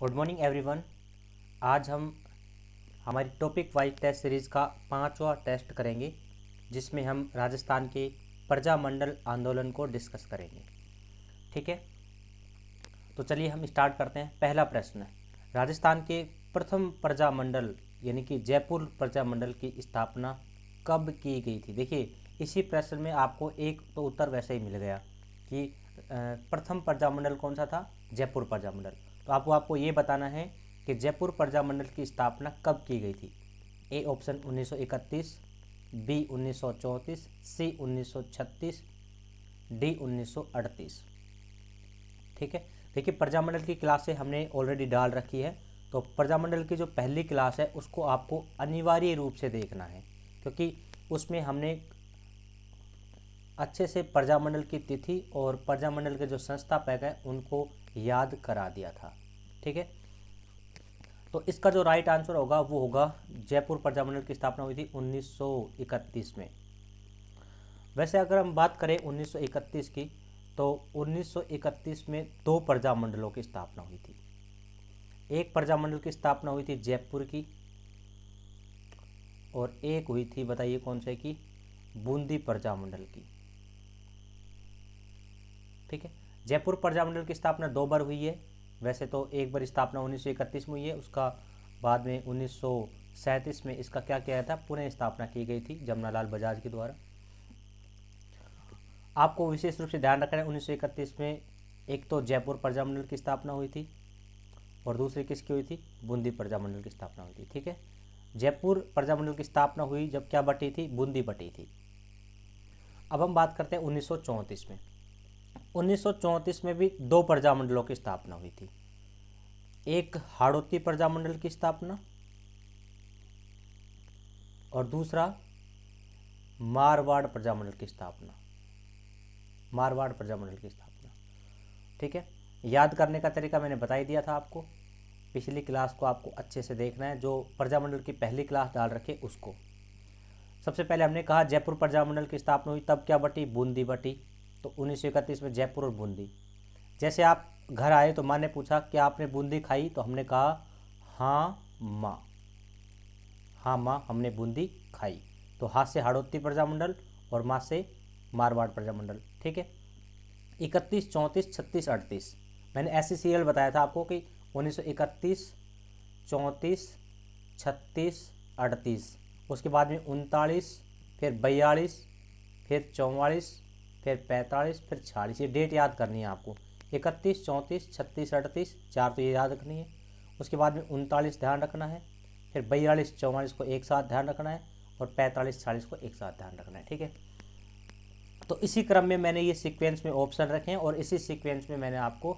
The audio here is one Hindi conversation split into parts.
Good morning everyone. आज हम हमारी टॉपिक वाइज टेस्ट सीरीज़ का 5वां टेस्ट करेंगे, जिसमें हम राजस्थान के प्रजामंडल आंदोलन को डिस्कस करेंगे। ठीक है, तो चलिए हम स्टार्ट करते हैं। पहला प्रश्न, राजस्थान के प्रथम प्रजामंडल यानी कि जयपुर प्रजामंडल की स्थापना कब की गई थी। देखिए, इसी प्रश्न में आपको एक तो उत्तर वैसे ही मिल गया कि प्रथम प्रजामंडल कौन सा था, जयपुर प्रजामंडल। तो आपको ये बताना है कि जयपुर प्रजामंडल की स्थापना कब की गई थी। A option 1931, B 1934, C 1936, D 1938। ठीक है, देखिए प्रजामंडल की क्लासें हमने ऑलरेडी डाल रखी है, तो प्रजामंडल की जो पहली क्लास है उसको आपको अनिवार्य रूप से देखना है, क्योंकि उसमें हमने अच्छे से प्रजामंडल की तिथि और प्रजामंडल के जो संस्थापक हैं उनको याद करा दिया था। ठीक है, तो इसका जो राइट आंसर होगा वो होगा जयपुर प्रजामंडल की स्थापना हुई थी 1931 में। वैसे अगर हम बात करें 1931 की, तो 1931 में दो प्रजामंडलों की स्थापना हुई थी। एक प्रजामंडल की स्थापना हुई थी जयपुर की, और एक हुई थी, बताइए कौन से की, बूंदी प्रजामंडल की। ठीक है, जयपुर प्रजामंडल की स्थापना दो बार हुई है। वैसे तो एक बार स्थापना 1931 में हुई है, उसका बाद में 1937 में इसका क्या किया था, पुनः स्थापना की गई थी जमनालाल बजाज के द्वारा। आपको विशेष रूप से ध्यान रखना है 1931 में एक तो जयपुर प्रजामंडल की स्थापना हुई थी और दूसरी किसकी हुई थी, बूंदी प्रजामंडल की स्थापना हुई थी। ठीक है, जयपुर प्रजामंडल की स्थापना हुई जब क्या बटी थी, बूंदी बटी थी। अब हम बात करते हैं 1934 में। 1934 में भी दो प्रजामंडलों की स्थापना हुई थी। एक हाड़ौती प्रजामंडल की स्थापना और दूसरा मारवाड़ प्रजामंडल की स्थापना। मारवाड़ प्रजामंडल की स्थापना। ठीक है, याद करने का तरीका मैंने बता ही दिया था आपको। पिछली क्लास को आपको अच्छे से देखना है, जो प्रजामंडल की पहली क्लास डाल रखे उसको। सबसे पहले हमने कहा जयपुर प्रजामंडल की स्थापना हुई, तब क्या बटी, बूंदी बटी। तो 1931 में जयपुर और बूंदी। जैसे आप घर आए तो माँ ने पूछा कि आपने बूंदी खाई, तो हमने कहा हाँ माँ, हाँ माँ हमने बूंदी खाई। तो हाथ से हाड़ौती प्रजामंडल और माँ से मारवाड़ प्रजामंडल। ठीक है, 31, 34, 36, 38 मैंने ऐसे सीरियल बताया था आपको कि 1931, 34, 36, 38, उसके बाद में 39, फिर 42, फिर 44, फिर 45, फिर 46। ये डेट याद करनी है आपको, 31, 34, 36, 38, चार तो ये याद रखनी है। उसके बाद में 39 ध्यान रखना है, फिर 42, 44 को एक साथ ध्यान रखना है, और 45, 40 को एक साथ ध्यान रखना है। ठीक है, तो इसी क्रम में मैंने ये सीक्वेंस में ऑप्शन रखे हैं और इसी सीक्वेंस में मैंने आपको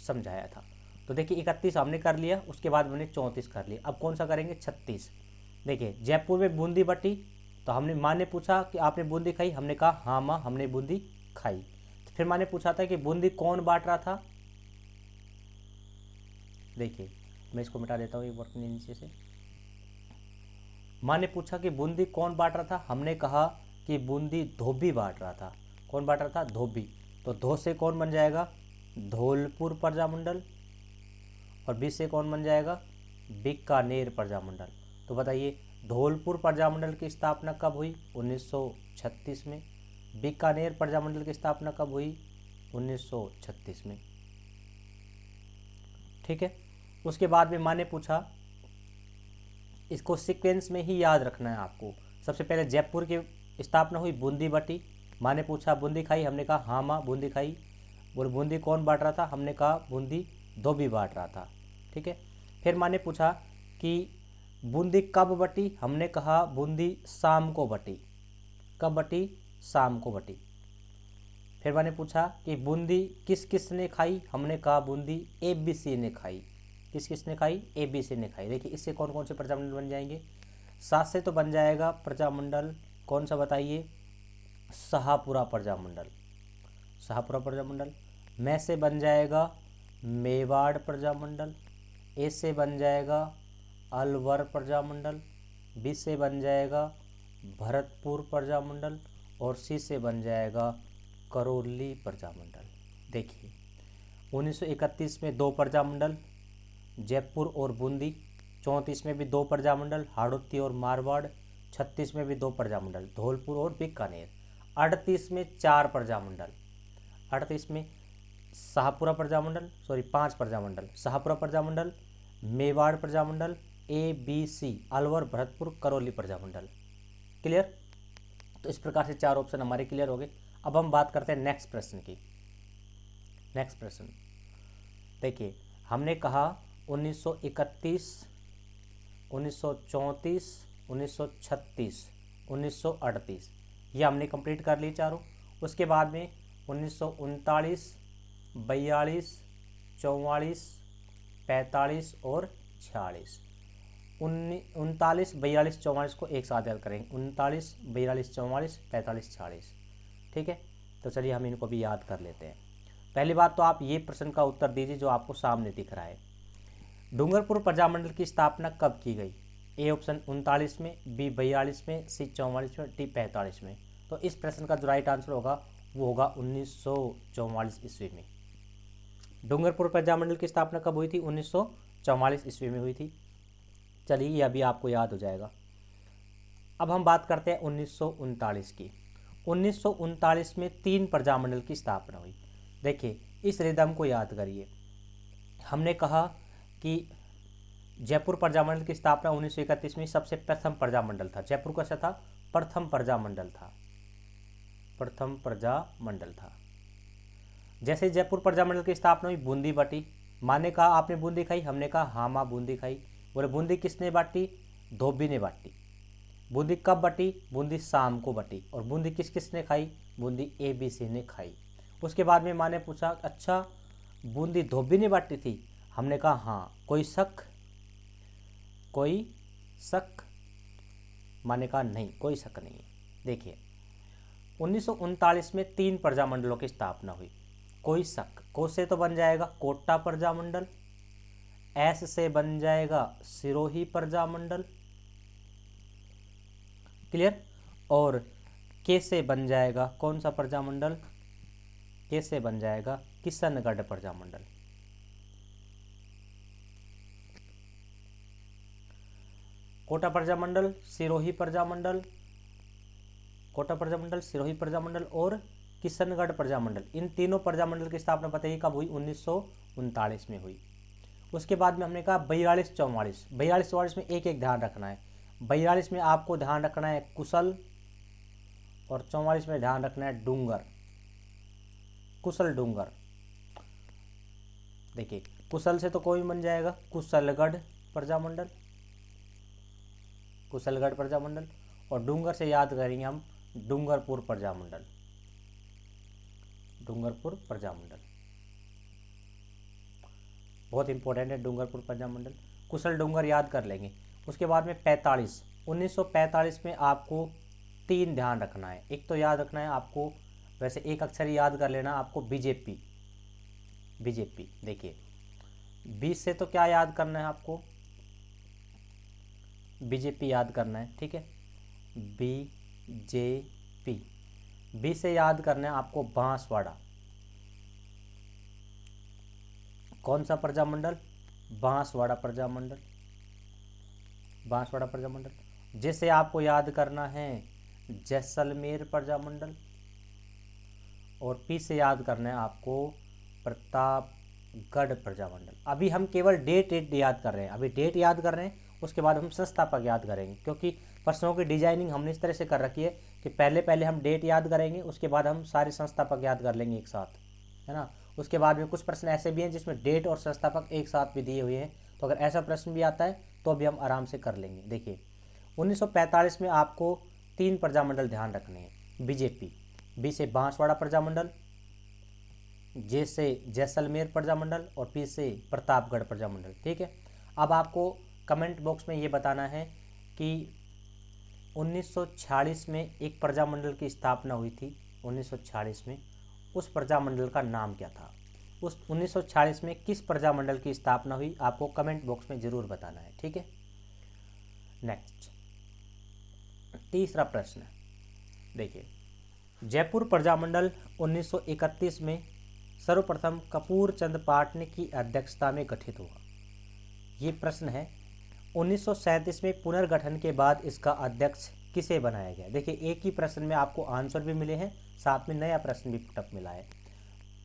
समझाया था। तो देखिए 31 हमने कर लिया, उसके बाद मैंने 34 कर लिया। अब कौन सा करेंगे, 36। देखिए जयपुर में बूंदी बटी, तो हमने माँ ने पूछा कि आपने बूंदी खाई, हमने कहा हाँ माँ हमने बूंदी खाई। तो फिर माँ ने पूछा था कि बूंदी कौन बांट रहा था। देखिए मैं इसको मिटा देता हूँ एक बार नीचे से। माँ ने पूछा कि बूंदी कौन बांट रहा था, हमने कहा कि बूंदी धोबी बांट रहा था। कौन बांट रहा था, धोबी। तो धो से कौन बन जाएगा, धौलपुर प्रजामंडल, और बी से कौन बन जाएगा, बीकानेर प्रजामंडल। तो बताइए धौलपुर प्रजामंडल की स्थापना कब हुई, 1936 में। बीकानेर प्रजामंडल की स्थापना कब हुई, 1936 में। ठीक है, उसके बाद में माँ ने पूछा, इसको सीक्वेंस में ही याद रखना है आपको। सबसे पहले जयपुर की स्थापना हुई, बूंदी बटी। माँ ने पूछा बूंदी खाई, हमने कहा हाँ माँ बूंदी खाई। बोल बूंदी कौन बांट रहा था, हमने कहा बूंदी धोबी बांट रहा था। ठीक है, फिर माँ ने पूछा कि बूंदी कब बटी, हमने कहा बूंदी शाम को बटी। कब बटी, शाम को बटी। फिर माँ ने पूछा कि बूंदी किस किस ने खाई, हमने कहा बूंदी ABC ने खाई। किस किस ने खाई, ABC ने खाई। देखिए इससे कौन कौन से प्रजामंडल बन जाएंगे, 7 से तो बन जाएगा प्रजामंडल, कौन सा बताइए, शाहपुरा प्रजामंडल। शाहपुरा प्रजामंडल। मैं से बन जाएगा मेवाड़ प्रजामंडल। ए से बन जाएगा अलवर प्रजामंडल। बी से बन जाएगा भरतपुर प्रजामंडल, और सी से बन जाएगा करौली प्रजामंडल। देखिए 1931 में दो प्रजामंडल, जयपुर और बूंदी। 34 में भी 2 प्रजामंडल, हाड़ौती और मारवाड़। 36 में भी 2 प्रजामंडल, धौलपुर और बीकानेर। 38 में 4 प्रजामंडल, 38 में शाहपुरा प्रजामंडल, 5 प्रजामंडल, शाहपुरा प्रजामंडल, मेवाड़ प्रजामंडल, ABC अलवर, भरतपुर, करौली प्रजामंडल। क्लियर? तो इस प्रकार से 4 ऑप्शन हमारे क्लियर हो गए। अब हम बात करते हैं नेक्स्ट प्रश्न की। नेक्स्ट प्रश्न देखिए, हमने कहा 1931, 1934, 1936, 1938 ये हमने कंप्लीट कर ली चारों। उसके बाद में 1939, 42, 44, 45 और 46। 39, 42, 44 को एक साथ याद करेंगे। 39, 42, 44, 45, 46। ठीक है, तो चलिए हम इनको भी याद कर लेते हैं। पहली बात तो आप ये प्रश्न का उत्तर दीजिए जो आपको सामने दिख रहा है। डूंगरपुर प्रजामंडल की स्थापना कब की गई? ए ऑप्शन 39 में, बी 42 में, सी 44 में, डी 45 में। तो इस प्रश्न का जो राइट आंसर होगा वो होगा 1944 ईस्वी में। डूंगरपुर प्रजामंडल की स्थापना कब हुई थी? 1944 ईस्वी में हुई थी। चलिए ये अभी आपको याद हो जाएगा। अब हम बात करते हैं 1939 की। 1939 में 3 प्रजामंडल की स्थापना हुई। देखिए इस रिदम को याद करिए। हमने कहा कि जयपुर प्रजामंडल की स्थापना 1931 में सबसे प्रथम प्रजामंडल था। जयपुर कैसा था? प्रथम प्रजामंडल था, प्रथम प्रजामंडल था। जैसे जयपुर प्रजामंडल की स्थापना हुई, बूंदी बटी। माँ ने कहा आपने बूंदी खाई? हमने कहा हाँ माँ बूंदी खाई। बोले बूंदी किसने बांटी? धोबी ने बांटी। बूंदी कब बटी? बूंदी शाम को बटी। और बूंदी किस किसने खाई? बूंदी ABC ने खाई। उसके बाद में माँ ने पूछा अच्छा बूंदी धोबी ने बांटी थी? हमने कहा हाँ। कोई शक? कोई शक? माँ ने कहा नहीं, कोई शक नहीं है। देखिए 1939 में 3 प्रजामंडलों की स्थापना हुई। कोई शक? को से तो बन जाएगा कोटा प्रजामंडल, एस से बन जाएगा सिरोही प्रजामंडल। क्लियर? और के से बन जाएगा कौन सा प्रजामंडल? के से बन जाएगा किशनगढ़ प्रजामंडल। कोटा प्रजामंडल, सिरोही प्रजामंडल, कोटा प्रजामंडल, सिरोही प्रजामंडल और किशनगढ़ प्रजामंडल, इन तीनों प्रजामंडल की स्थापना बताइए कब हुई? 1939 में हुई। उसके बाद में हमने कहा 42, 44। 42, 44 में एक एक ध्यान रखना है। 42 में आपको ध्यान रखना है कुशल और 44 में ध्यान रखना है डूंगर, कुशल डूंगर। देखिए कुशल से तो कोई बन जाएगा कुशलगढ़ प्रजामंडल, कुशलगढ़ प्रजामंडल। और डूंगर से याद करेंगे हम डूंगरपुर प्रजामंडल, डूंगरपुर प्रजामंडल बहुत इंपॉर्टेंट है डूंगरपुर प्रजामंडल। कुशल डूंगर याद कर लेंगे। उसके बाद में 45, 1945 में आपको 3 ध्यान रखना है। एक तो याद रखना है आपको, वैसे एक अक्षर याद कर लेना आपको बीजेपी, बीजेपी। देखिए 20 से तो क्या याद करना है आपको? बीजेपी याद करना है। ठीक है, BJP। 20 से याद करना है आपको बांसवाड़ा। कौन सा प्रजामंडल? बांसवाड़ा प्रजामंडल, बांसवाड़ा प्रजामंडल। जिसे आपको याद करना है जैसलमेर प्रजामंडल। और पी से याद करना है आपको प्रतापगढ़ प्रजामंडल। अभी हम केवल डेट याद कर रहे हैं, अभी डेट याद कर रहे हैं। उसके बाद हम संस्थापक याद करेंगे, क्योंकि प्रश्नों की डिजाइनिंग हमने इस तरह से कर रखी है कि पहले हम डेट याद करेंगे, उसके बाद हम सारे संस्थापक याद कर लेंगे एक साथ, है ना। उसके बाद में कुछ प्रश्न ऐसे भी हैं जिसमें डेट और संस्थापक एक साथ भी दिए हुए हैं, तो अगर ऐसा प्रश्न भी आता है तो भी हम आराम से कर लेंगे। देखिए 1945 में आपको 3 प्रजामंडल ध्यान रखने हैं। बीजेपी, बी से बांसवाड़ा प्रजामंडल, जे से जैसलमेर प्रजामंडल और पी से प्रतापगढ़ प्रजामंडल। ठीक है, अब आपको कमेंट बॉक्स में ये बताना है कि 1946 में एक प्रजामंडल की स्थापना हुई थी। 1946 में उस प्रजामंडल का नाम क्या था? उस 1946 में किस प्रजामंडल की स्थापना हुई? आपको कमेंट बॉक्स में ज़रूर बताना है। ठीक है, नेक्स्ट तीसरा प्रश्न देखिए, जयपुर प्रजामंडल 1931 में सर्वप्रथम कपूर चंद पाटनी की अध्यक्षता में गठित हुआ। ये प्रश्न है 1937 में पुनर्गठन के बाद इसका अध्यक्ष किसे बनाया गया। देखिए एक ही प्रश्न में आपको आंसर भी मिले हैं, साथ में नया प्रश्न भी पुटअप मिला है।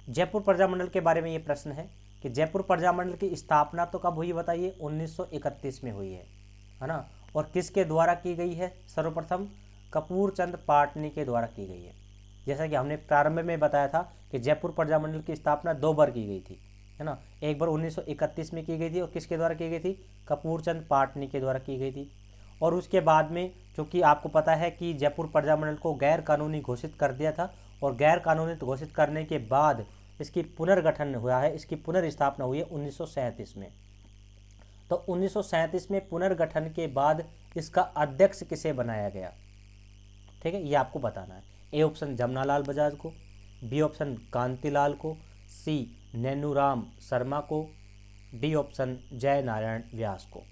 जयपुर प्रजामंडल के बारे में ये प्रश्न है कि जयपुर प्रजामंडल की स्थापना तो कब हुई बताइए, 1931 में हुई है ना। और किसके द्वारा की गई है, सर्वप्रथम कपूर चंद पाटनी के द्वारा की गई है। जैसा कि हमने प्रारंभ में बताया था कि जयपुर प्रजामंडल की स्थापना 2 बार की गई थी, है ना। एक बार 1931 में की गई थी और किसके द्वारा की गई थी, कपूर चंद पाटनी के द्वारा की गई थी। और उसके बाद में चूँकि आपको पता है कि जयपुर प्रजामंडल को गैर कानूनी घोषित कर दिया था, और गैर कानूनी घोषित करने के बाद इसकी पुनर्गठन हुआ है, इसकी पुनर्स्थापना हुई है 1937 में। तो 1937 में पुनर्गठन के बाद इसका अध्यक्ष किसे बनाया गया, ठीक है, ये आपको बताना है। ए ऑप्शन जमनालाल बजाज को, बी ऑप्शन कांतिलाल को, सी नैनूराम शर्मा को, डी ऑप्शन जय नारायण व्यास को।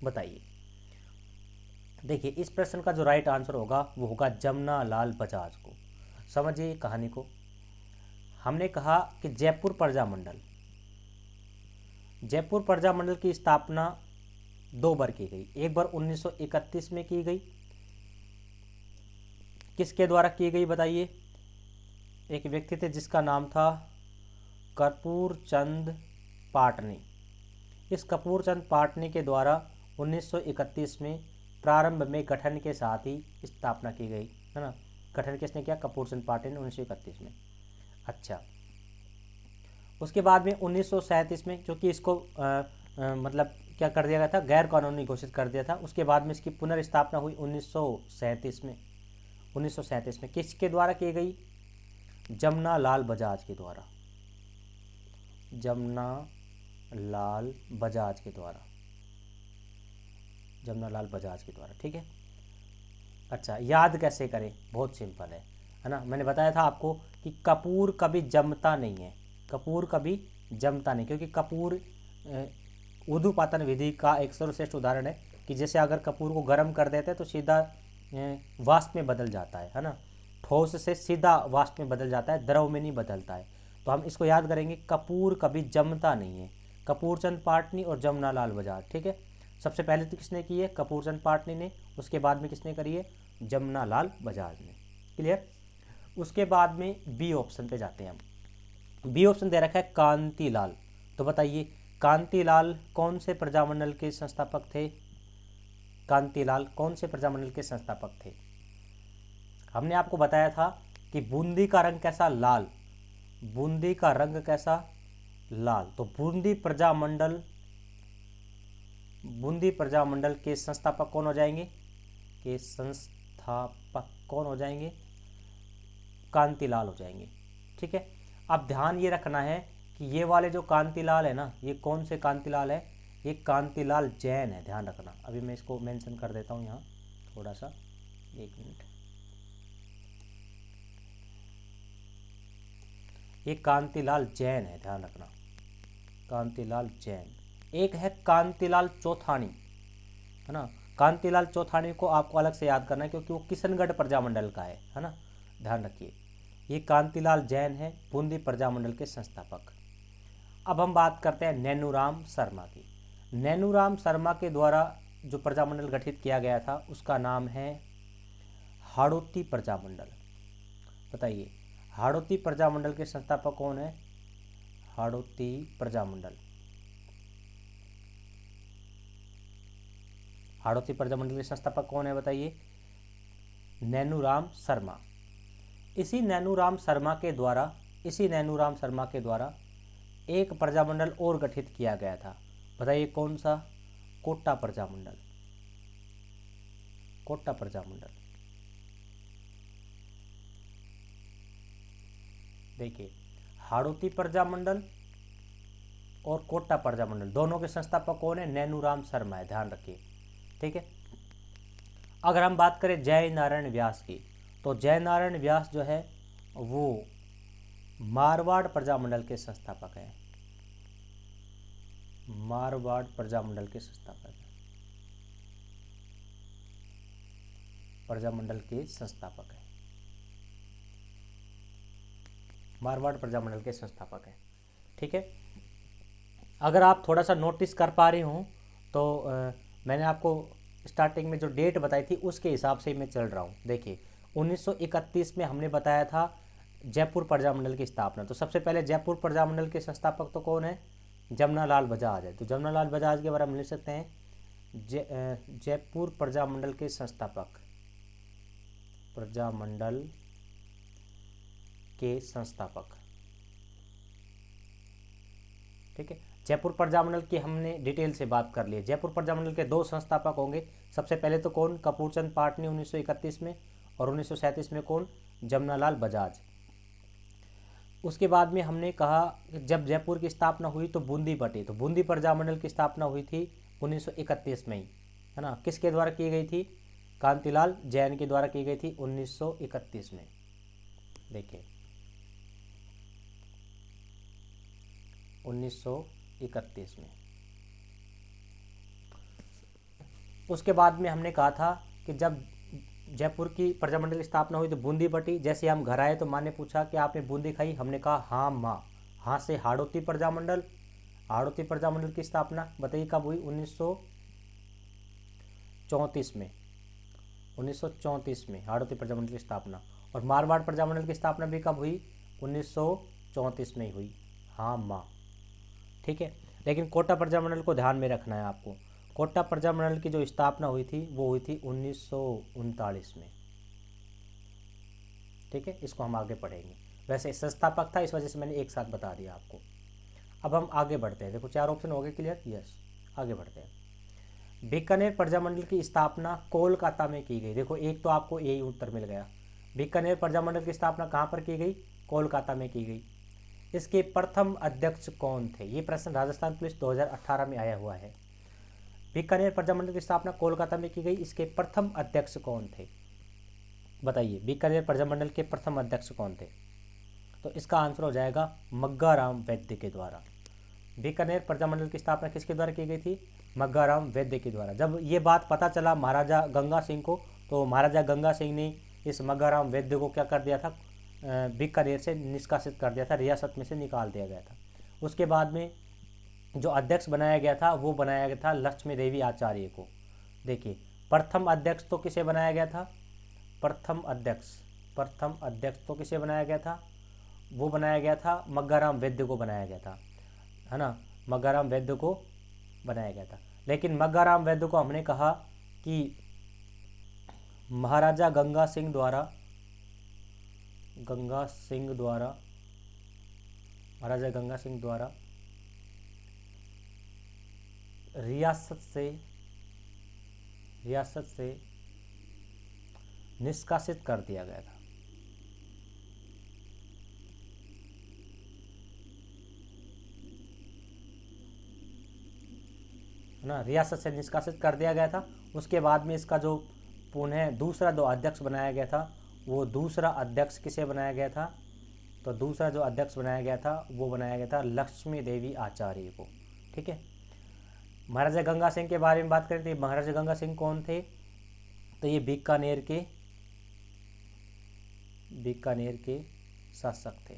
बताइए। देखिए इस प्रश्न का जो राइट आंसर होगा वो होगा जमनालाल बजाज को। समझिए कहानी को। हमने कहा कि जयपुर प्रजामंडल की स्थापना 2 बार की गई। एक बार 1931 में की गई, किसके द्वारा की गई बताइए, एक व्यक्ति थे जिसका नाम था कपूर चंद पाटनी। इस कपूर चंद पाटनी के द्वारा 1931 में प्रारंभ में गठन के साथ ही स्थापना की गई, है ना। गठन किसने किया, कपूर चंद पाटनी ने 1931 में। अच्छा, उसके बाद में 1937 में, क्योंकि इसको मतलब क्या कर दिया गया था, गैर कानूनी घोषित कर दिया था। उसके बाद में इसकी पुनर्स्थापना हुई 1937 में। 1937 में किसके द्वारा की गई, जमनालाल बजाज के द्वारा, जमनालाल बजाज के द्वारा, जमनालाल बजाज के द्वारा, ठीक है। अच्छा, याद कैसे करें, बहुत सिंपल है ना। मैंने बताया था आपको कि कपूर कभी जमता नहीं है, कपूर कभी जमता नहीं, क्योंकि कपूर ऊर्ध्वपातन विधि का एक सर्वश्रेष्ठ उदाहरण है कि जैसे अगर कपूर को गर्म कर देते हैं तो सीधा वाष्प में बदल जाता है ना। ठोस से सीधा वाष्प में बदल जाता है, द्रव में नहीं बदलता है। तो हम इसको याद करेंगे, कपूर कभी जमता नहीं है। कपूर चंद पाटनी और जमनालाल बजाज, ठीक है। सबसे पहले तो किसने की है, कपूर चंद पाटनी ने, उसके बाद में किसने करी है, जमनालाल बजाज ने। क्लियर। उसके बाद में बी ऑप्शन पे जाते हैं हम। बी ऑप्शन दे रखा है कांतिलाल। तो बताइए कांतिलाल कौन से प्रजामंडल के संस्थापक थे, कांतिलाल कौन से प्रजामंडल के संस्थापक थे। हमने आपको बताया था कि बूंदी का रंग कैसा, लाल, बूंदी का रंग कैसा, लाल। तो बूंदी प्रजामंडल के संस्थापक कौन हो जाएंगे, के संस्थापक कौन हो जाएंगे, कांतिलाल हो जाएंगे, ठीक है। अब ध्यान ये रखना है कि ये वाले जो कांतिलाल है ना, ये कौन से कांतिलाल है, ये कांतिलाल जैन है, ध्यान रखना। अभी मैं इसको मेंशन कर देता हूँ यहाँ थोड़ा सा, 1 मिनट। ये कांतिलाल जैन है, ध्यान रखना, कांतिलाल जैन। एक है कांतिलाल चौथानी, है ना। कांतिलाल चौथानी को आपको अलग से याद करना है क्योंकि वो किशनगढ़ प्रजामंडल का है ना, ध्यान रखिए। ये कांतिलाल जैन है, बूंदी प्रजामंडल के संस्थापक। अब हम बात करते हैं नैनूराम शर्मा की। नैनूराम शर्मा के द्वारा जो प्रजामंडल गठित किया गया था उसका नाम है हाड़ौती प्रजामंडल। बताइए हाड़ौती प्रजामंडल के संस्थापक कौन है, हाड़ौती प्रजामंडल, हाड़ौती प्रजामंडल के संस्थापक कौन है बताइए, नैनूराम शर्मा। इसी नैनूराम शर्मा के द्वारा एक प्रजामंडल और गठित किया गया था। बताइए कौन सा, कोटा प्रजामंडल, कोटा प्रजामंडल। देखिए हाड़ौती प्रजामंडल और कोटा प्रजामंडल दोनों के संस्थापक कौन है, नैनूराम शर्मा है, ध्यान रखिए, ठीक है। अगर हम बात करें जय नारायण व्यास की, तो जय नारायण व्यास जो है वो मारवाड़ प्रजामंडल के संस्थापक हैं, मारवाड़ प्रजामंडल के संस्थापक हैं, प्रजामंडल के संस्थापक हैं, मारवाड़ प्रजामंडल के संस्थापक हैं, ठीक है। अगर आप थोड़ा सा नोटिस कर पा रहे हो तो मैंने आपको स्टार्टिंग में जो डेट बताई थी उसके हिसाब से मैं चल रहा हूँ। देखिए 1931 में हमने बताया था जयपुर प्रजामंडल की स्थापना। तो सबसे पहले जयपुर प्रजामंडल के संस्थापक तो कौन है? जमनालाल बजाज है। तो जमनालाल बजाज के बारे में लिख सकते हैं जयपुर प्रजामंडल के संस्थापक, प्रजामंडल के संस्थापक। ठीक है, जयपुर प्रजामंडल की हमने डिटेल से बात कर ली है। जयपुर प्रजामंडल के 2 संस्थापक होंगे। सबसे पहले तो कौन? कपूरचंद पाटनी 1931 में, और 1937 में कौन? जमनालाल बजाज। उसके बाद में हमने कहा कि जब जयपुर की स्थापना हुई तो बूंदी बटी। तो बूंदी प्रजामंडल की स्थापना हुई थी 1931 में ही, है ना। किसके द्वारा की गई थी? कांतिलाल जैन के द्वारा की गई थी 1931 में। देखिए 1931 में। उसके बाद में हमने कहा था कि जब जयपुर की प्रजामंडल की स्थापना हुई तो बूंदी बटी। जैसे हम घर आए तो माँ ने पूछा कि आपने बूंदी खाई? हमने कहा हाँ माँ। हाँ से हाड़ौती प्रजामंडल, हाड़ौती प्रजामंडल की स्थापना बताइए कब हुई? 1934 में। 1934 में हाड़ौती प्रजामंडल की स्थापना। और मारवाड़ प्रजामंडल की स्थापना भी कब हुई? 1934 में ही हुई। हाँ माँ। ठीक है, लेकिन कोटा प्रजामंडल को ध्यान में रखना है आपको। कोटा प्रजामंडल की जो स्थापना हुई थी वो हुई थी 1939 में। ठीक है, इसको हम आगे पढ़ेंगे। वैसे संस्थापक था, इस वजह से मैंने एक साथ बता दिया आपको। अब हम आगे बढ़ते हैं। देखो 4 ऑप्शन हो गए क्लियर? यस, आगे बढ़ते हैं। बीकानेर प्रजामंडल की स्थापना कोलकाता में की गई। देखो एक तो आपको यही उत्तर मिल गया। बीकानेर प्रजामंडल की स्थापना कहाँ पर की गई? कोलकाता में की गई। इसके प्रथम अध्यक्ष कौन थे? ये प्रश्न राजस्थान पुलिस 2018 में आया हुआ है। बीकानेर प्रजामंडल की स्थापना कोलकाता में की गई, इसके प्रथम अध्यक्ष कौन थे? बताइए, बीकानेर प्रजामंडल के प्रथम अध्यक्ष कौन थे? तो इसका आंसर हो जाएगा मग्गाराम वैद्य के द्वारा। बीकानेर प्रजामंडल की स्थापना किसके द्वारा की गई थी? मग्गाराम वैद्य के द्वारा। जब ये बात पता चला महाराजा गंगा सिंह को, तो महाराजा गंगा सिंह ने इस मग्गाराम वैद्य को क्या कर दिया था? बीकानेर से निष्कासित कर दिया था, रियासत में से निकाल दिया गया था। उसके बाद में जो अध्यक्ष बनाया गया था वो बनाया गया था लक्ष्मी देवी आचार्य को। देखिए प्रथम अध्यक्ष तो किसे बनाया गया था? प्रथम अध्यक्ष तो किसे बनाया गया था? वो बनाया गया था मग्गाराम वैद्य को बनाया गया था, है ना। मग्गाराम वैद्य को बनाया गया था। लेकिन मग्गाराम वैद्य को हमने कहा कि महाराजा गंगा सिंह द्वारा महाराजा गंगा सिंह द्वारा रियासत से निष्कासित कर दिया गया था। है ना, रियासत से निष्कासित कर दिया गया था। उसके बाद में इसका जो पुनः दूसरा जो अध्यक्ष बनाया गया था, वो दूसरा अध्यक्ष किसे बनाया गया था? तो दूसरा जो अध्यक्ष बनाया गया था वो बनाया गया था लक्ष्मी देवी आचार्य को। ठीक है, महाराजा गंगा सिंह के बारे में बात करें तो महाराजा गंगा सिंह कौन थे? तो ये बीकानेर के शासक थे।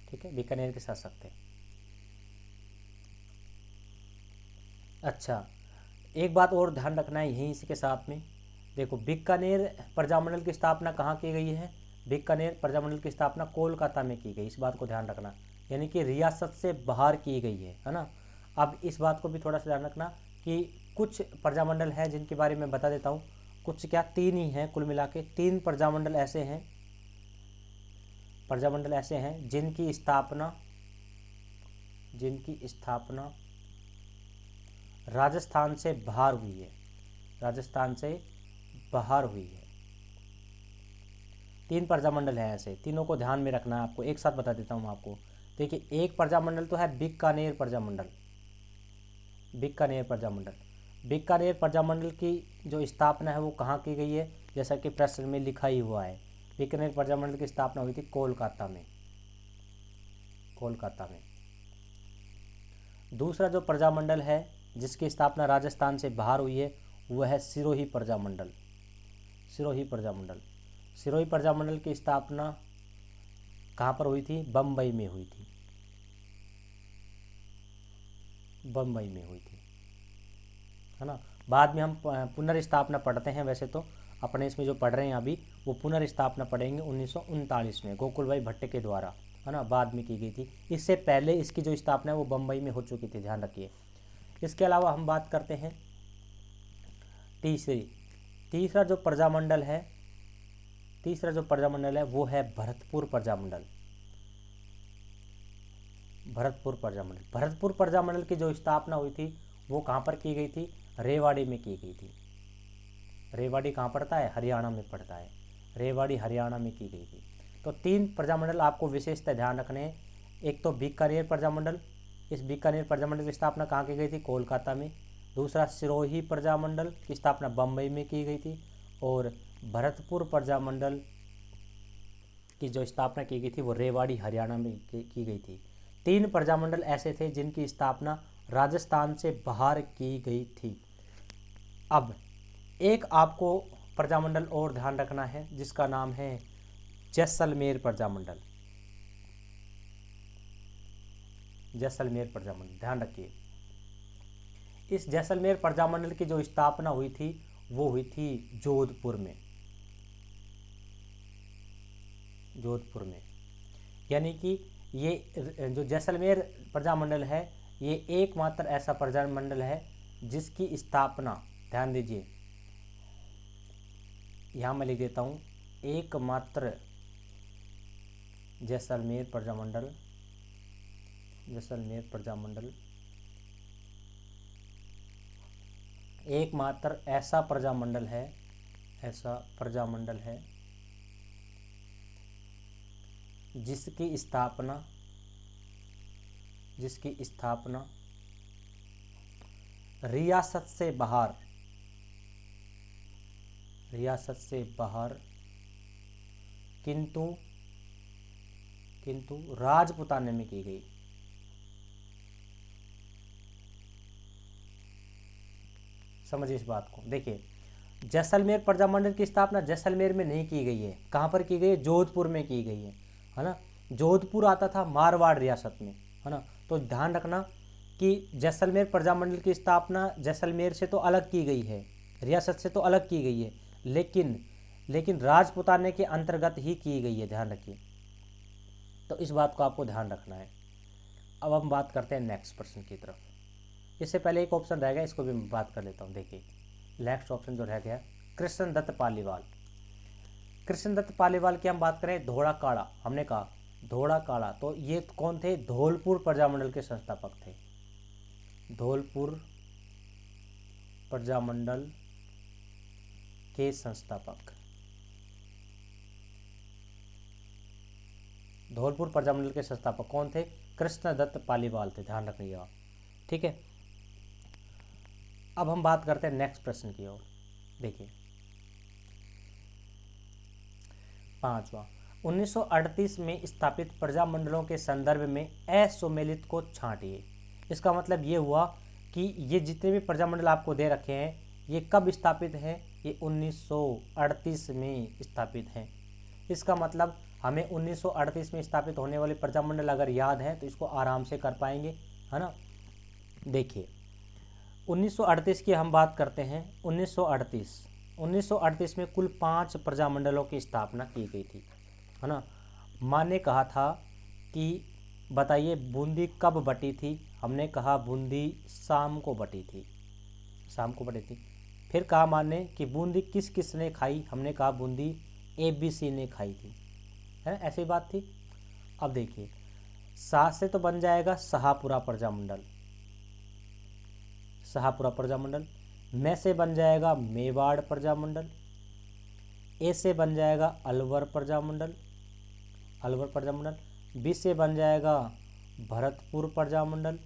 ठीक है, बीकानेर के शासक थे। अच्छा, एक बात और ध्यान रखना है यहीं इसी के साथ में। देखो बीकानेर प्रजामंडल की स्थापना कहाँ की गई है? बीकानेर प्रजामंडल की स्थापना कोलकाता में की गई। इस बात को ध्यान रखना, यानी कि रियासत से बाहर की गई है ना। अब इस बात को भी थोड़ा सा ध्यान रखना कि कुछ प्रजामंडल हैं जिनके बारे में बता देता हूँ। कुछ क्या, 3 ही हैं कुल मिला के। 3 प्रजामंडल ऐसे हैं जिनकी स्थापना राजस्थान से बाहर हुई है। 3 प्रजामंडल हैं ऐसे, तीनों को ध्यान में रखना है आपको। एक साथ बता देता हूँ आपको। देखिए एक प्रजामंडल तो है बीकानेर प्रजामंडल। बीकानेर प्रजामंडल की जो स्थापना है वो कहाँ की गई है? जैसा कि प्रश्न में लिखा ही हुआ है, बीकानेर प्रजामंडल की स्थापना हुई थी कोलकाता में। दूसरा जो प्रजामंडल है जिसकी स्थापना राजस्थान से बाहर हुई है वह है सिरोही प्रजामंडल। सिरोही प्रजामंडल की स्थापना कहाँ पर हुई थी? बम्बई में हुई थी। बम्बई में हुई थी, है ना। बाद में हम पुनर्स्थापना पढ़ते हैं, वैसे तो अपने इसमें जो पढ़ रहे हैं अभी वो पुनर्स्थापना पढ़ेंगे 1939 में गोकुल भाई भट्ट के द्वारा, है ना, बाद में की गई थी। इससे पहले इसकी जो स्थापना है वो बम्बई में हो चुकी थी, ध्यान रखिए। इसके अलावा हम बात करते हैं तीसरा जो प्रजामंडल है वो है भरतपुर प्रजामंडल। भरतपुर प्रजामंडल की जो स्थापना हुई थी वो कहाँ पर की गई थी? रेवाड़ी में की गई थी। रेवाड़ी कहाँ पड़ता है? हरियाणा में पड़ता है। रेवाड़ी हरियाणा में की गई थी। तो 3 प्रजामंडल आपको विशेषतः ध्यान रखने हैं। एक तो बीकानेर प्रजामंडल, इस बीकानेर प्रजामंडल की स्थापना कहाँ की गई थी? कोलकाता में। दूसरा सिरोही प्रजामंडल की स्थापना बम्बई में की गई थी। और भरतपुर प्रजामंडल की जो स्थापना की गई थी वो रेवाड़ी हरियाणा में की गई थी। 3 प्रजामंडल ऐसे थे जिनकी स्थापना राजस्थान से बाहर की गई थी। अब एक आपको प्रजामंडल और ध्यान रखना है जिसका नाम है जैसलमेर प्रजामंडल। जैसलमेर प्रजामंडल, ध्यान रखिए। इस जैसलमेर प्रजामंडल की जो स्थापना हुई थी वो हुई थी जोधपुर में। यानी कि ये जो जैसलमेर प्रजामंडल है ये एकमात्र ऐसा प्रजामंडल है जिसकी स्थापना, ध्यान दीजिए, यहाँ मैं लिख देता हूँ, एकमात्र जैसलमेर प्रजामंडल एकमात्र ऐसा प्रजामंडल है जिसकी स्थापना रियासत से बाहर किंतु राजपुताने में की गई। समझिए इस बात को। देखिए, जैसलमेर प्रजामंडल की स्थापना जैसलमेर में नहीं की गई है। कहाँ पर की गई है? जोधपुर में की गई है ना। जोधपुर आता था मारवाड़ रियासत में, है ना। तो ध्यान रखना कि जैसलमेर प्रजामंडल की स्थापना जैसलमेर से तो अलग की गई है, रियासत से तो अलग की गई है, लेकिन राजपुताने के अंतर्गत ही की गई है, ध्यान रखिए। तो इस बात को आपको ध्यान रखना है। अब हम बात करते हैं नेक्स्ट प्रश्न की तरफ। इससे पहले एक ऑप्शन रह गया, इसको भी मैं बात कर लेता हूँ। देखिए, नेक्स्ट ऑप्शन जो रह गया कृष्णदत्त पालीवाल। कृष्णदत्त पालीवाल की हम बात करें, धोड़ा काड़ा, हमने कहा धोड़ा काड़ा, तो ये कौन थे? धौलपुर प्रजामंडल के संस्थापक थे। धौलपुर प्रजामंडल के संस्थापक, धौलपुर प्रजामंडल के संस्थापक कौन थे? कृष्णदत्त पालीवाल थे, ध्यान रखिएगा, ठीक है। अब हम बात करते हैं नेक्स्ट प्रश्न की ओर। देखिए, 5वां, 1938 में स्थापित प्रजामंडलों के संदर्भ में असुमेलित को छांटिए। इसका मतलब ये हुआ कि ये जितने भी प्रजामंडल आपको दे रखे हैं ये कब स्थापित हैं? ये 1938 में स्थापित हैं। इसका मतलब हमें 1938 में स्थापित होने वाले प्रजामंडल अगर याद है तो इसको आराम से कर पाएंगे, है ना। देखिए, 1938 की हम बात करते हैं। 1938 में कुल 5 प्रजामंडलों की स्थापना की गई थी, है ना। माँ ने कहा था कि बताइए बूंदी कब बटी थी? हमने कहा बूंदी शाम को बटी थी। फिर कहा माँ ने कि बूंदी किस किस ने खाई? हमने कहा बूंदी ABC ने खाई थी, है, ऐसी बात थी। अब देखिए, सा से तो बन जाएगा शाहपुरा प्रजामंडल, मैं से बन जाएगा मेवाड़ प्रजामंडल, ए से बन जाएगा अलवर प्रजामंडल, बी से बन जाएगा भरतपुर प्रजामंडल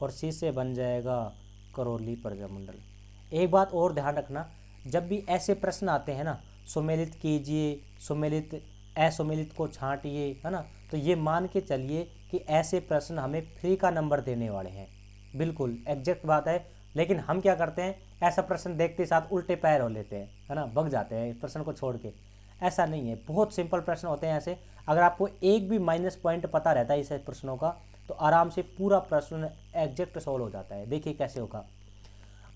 और सी से बन जाएगा करौली प्रजामंडल। एक बात और ध्यान रखना, जब भी ऐसे प्रश्न आते हैं ना, सुमेलित कीजिए, सुमेलित असुमेलित को छांटिए, है ना, तो ये मान के चलिए कि ऐसे प्रश्न हमें फ्री का नंबर देने वाले हैं। बिल्कुल एग्जैक्ट बात है। लेकिन हम क्या करते हैं, ऐसा प्रश्न देखते साथ उल्टे पैर हो लेते हैं, है ना, भग जाते हैं इस प्रश्न को छोड़ के। ऐसा नहीं है, बहुत सिंपल प्रश्न होते हैं ऐसे। अगर आपको एक भी माइनस पॉइंट पता रहता है इस प्रश्नों का तो आराम से पूरा प्रश्न एग्जैक्ट सॉल्व हो जाता है। देखिए कैसे होगा।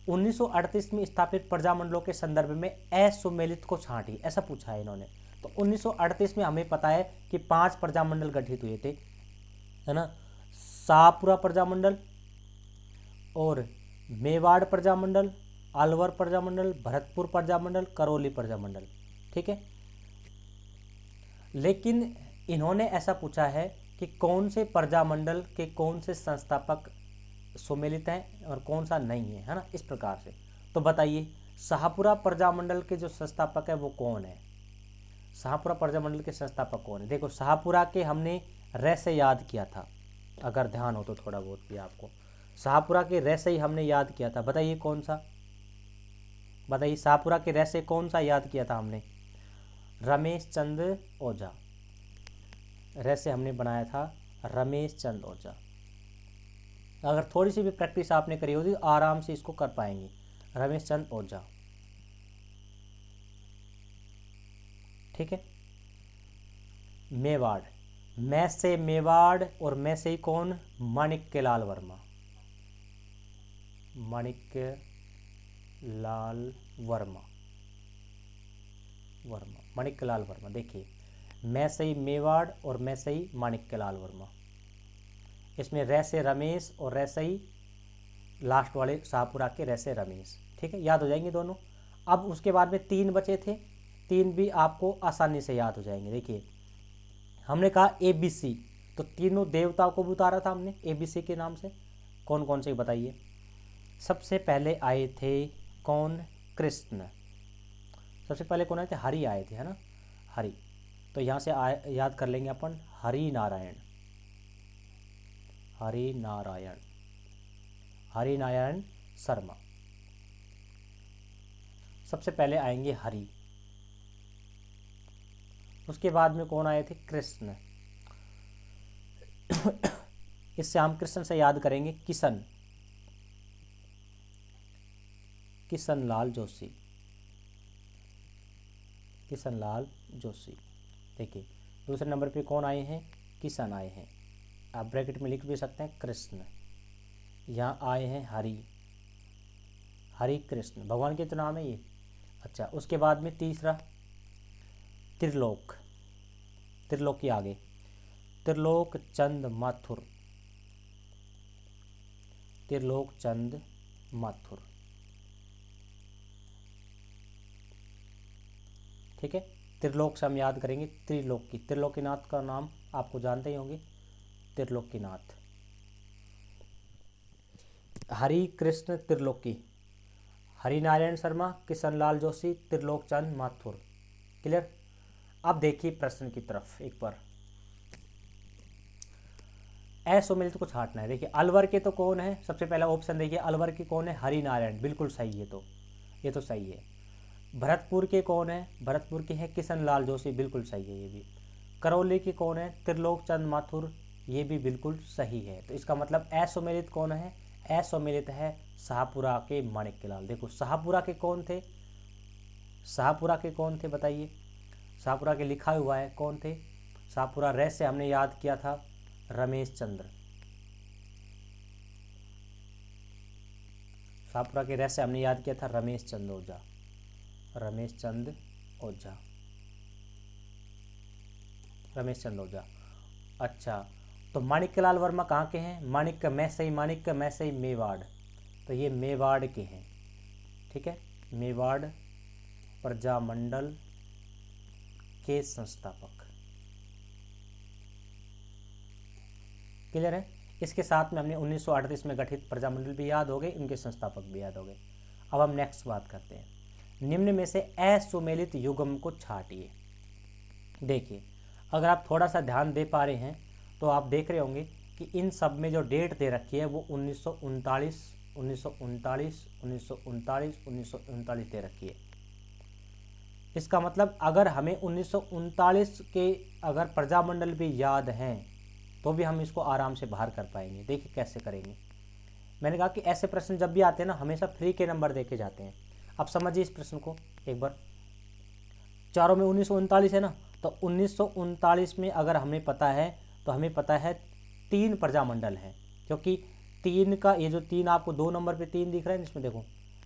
1938 में स्थापित प्रजामंडलों के संदर्भ में असुमेलित को छांटिए, ऐसा पूछा है इन्होंने। तो 1938 में हमें पता है कि 5 प्रजामंडल गठित हुए थे, है ना। शाहपुरा प्रजामंडल और मेवाड़ प्रजामंडल, अलवर प्रजामंडल, भरतपुर प्रजामंडल, करौली प्रजामंडल, ठीक है। लेकिन इन्होंने ऐसा पूछा है कि कौन से प्रजामंडल के कौन से संस्थापक सुमेलित हैं और कौन सा नहीं है ना, इस प्रकार से। तो बताइए शाहपुरा प्रजामंडल के जो संस्थापक है वो कौन है? शाहपुरा प्रजामंडल के संस्थापक कौन है? देखो शाहपुरा के हमने रे से याद किया था, अगर ध्यान हो तो थोड़ा बहुत भी आपको। शाहपुरा के रे से ही हमने याद किया था, बताइए कौन सा? बताइए शाहपुरा के रे से कौन सा याद किया था हमने? रमेश चंद्र ओझा। रे से हमने बनाया था रमेश चंद्र ओझा। अगर थोड़ी सी भी प्रैक्टिस आपने करी होगी आराम से इसको कर पाएंगे। रमेश चंद्र ओझा, ठीक है। मेवाड़, मैं से मेवाड़ और मैं से ही कौन? माणिक्यलाल वर्मा। माणिक्यलाल वर्मा, माणिक्यलाल वर्मा। देखिए मैं से ही मेवाड़ और मैं से ही माणिक्यलाल वर्मा। इसमें रे से रमेश और रे से ही लास्ट वाले शाहपुरा के रे से रमेश, ठीक है। याद हो जाएंगे दोनों। अब उसके बाद में 3 बचे थे, 3 भी आपको आसानी से याद हो जाएंगे। देखिए हमने कहा ABC, तो तीनों देवताओं को भी उतारा था हमने ABC के नाम से। कौन कौन से बताइए? सबसे पहले आए थे कौन? कृष्ण। सबसे पहले कौन आए थे? हरि आए थे, है ना, हरि। तो यहाँ से याद कर लेंगे अपन हरि नारायण, हरि नारायण, हरि नारायण शर्मा। सबसे पहले आएंगे हरि। उसके बाद में कौन आए थे? कृष्ण। इससे हम कृष्ण से याद करेंगे किशन, किशन लाल जोशी, किशन लाल जोशी। देखिए दूसरे नंबर पे कौन आए हैं? किशन आए हैं। आप ब्रैकेट में लिख भी सकते हैं कृष्ण। यहाँ आए हैं हरि, हरि कृष्ण, भगवान के तो नाम है ये। अच्छा उसके बाद में तीसरा त्रिलोक, त्रिलोक के आगे त्रिलोक चंद माथुर, त्रिलोक चंद माथुर, ठीक है। त्रिलोक से हम याद करेंगे त्रिलोकी, त्रिलोकीनाथ का नाम आपको जानते ही होंगे, त्रिलोकीनाथ। हरि कृष्ण त्रिलोकी, हरि नारायण शर्मा, किशन लाल जोशी, त्रिलोक चंद माथुर। क्लियर? अब देखिए प्रश्न की तरफ एक बार। असुमेलित को छांटना है। देखिए अलवर के तो कौन है? सबसे पहला ऑप्शन देखिए अलवर के कौन है? हरि नारायण, बिल्कुल सही है, तो ये तो सही है। भरतपुर के कौन है? भरतपुर के हैं किशन लाल जोशी, बिल्कुल सही है ये भी। करौली के कौन है? त्रिलोक चंद माथुर, ये भी बिल्कुल सही है। तो इसका मतलब असुमेलित कौन है? असुमेलित है शाहपुरा के माणिक्यलाल। देखो शाहपुरा के कौन थे? शाहपुरा के कौन थे बताइए? शाहपुरा के लिखा हुआ है कौन थे? शाहपुरा रे से हमने याद किया था रमेश चंद्र। शाहपुरा के रे से हमने याद किया था रमेश चंद्र ओझा, रमेश चंद्र ओझा, रमेश चंद्र ओझा। अच्छा तो माणिक्यलाल वर्मा कहाँ के हैं? माणिक्य मैं सही, माणिक्य मैं सही मेवाड़, तो ये मेवाड़ के हैं, ठीक है। मेवाड़ प्रजामंडल के संस्थापक। क्लियर है? इसके साथ में हमने 1938 में गठित प्रजामंडल भी याद हो गए, इनके संस्थापक भी याद हो गए। अब हम नेक्स्ट बात करते हैं। निम्न में से असुमेलित युग्म को छांटिए। देखिए अगर आप थोड़ा सा ध्यान दे पा रहे हैं तो आप देख रहे होंगे कि इन सब में जो डेट दे रखी है वो 1939, 1939, 1939, 1939 दे रखी है। इसका मतलब अगर हमें 1939 के अगर प्रजामंडल भी याद हैं तो भी हम इसको आराम से बाहर कर पाएंगे। देखिए कैसे करेंगे। मैंने कहा कि ऐसे प्रश्न जब भी आते हैं ना हमेशा फ्री के नंबर देखे जाते हैं। अब समझिए इस प्रश्न को एक बार। चारों में 1939 है ना, तो 1939 में अगर हमें पता है तो हमें पता है 3 प्रजामंडल हैं, क्योंकि 3 का ये जो 3 आपको 2 नंबर पे 3 दिख रहा है, इसमें देखो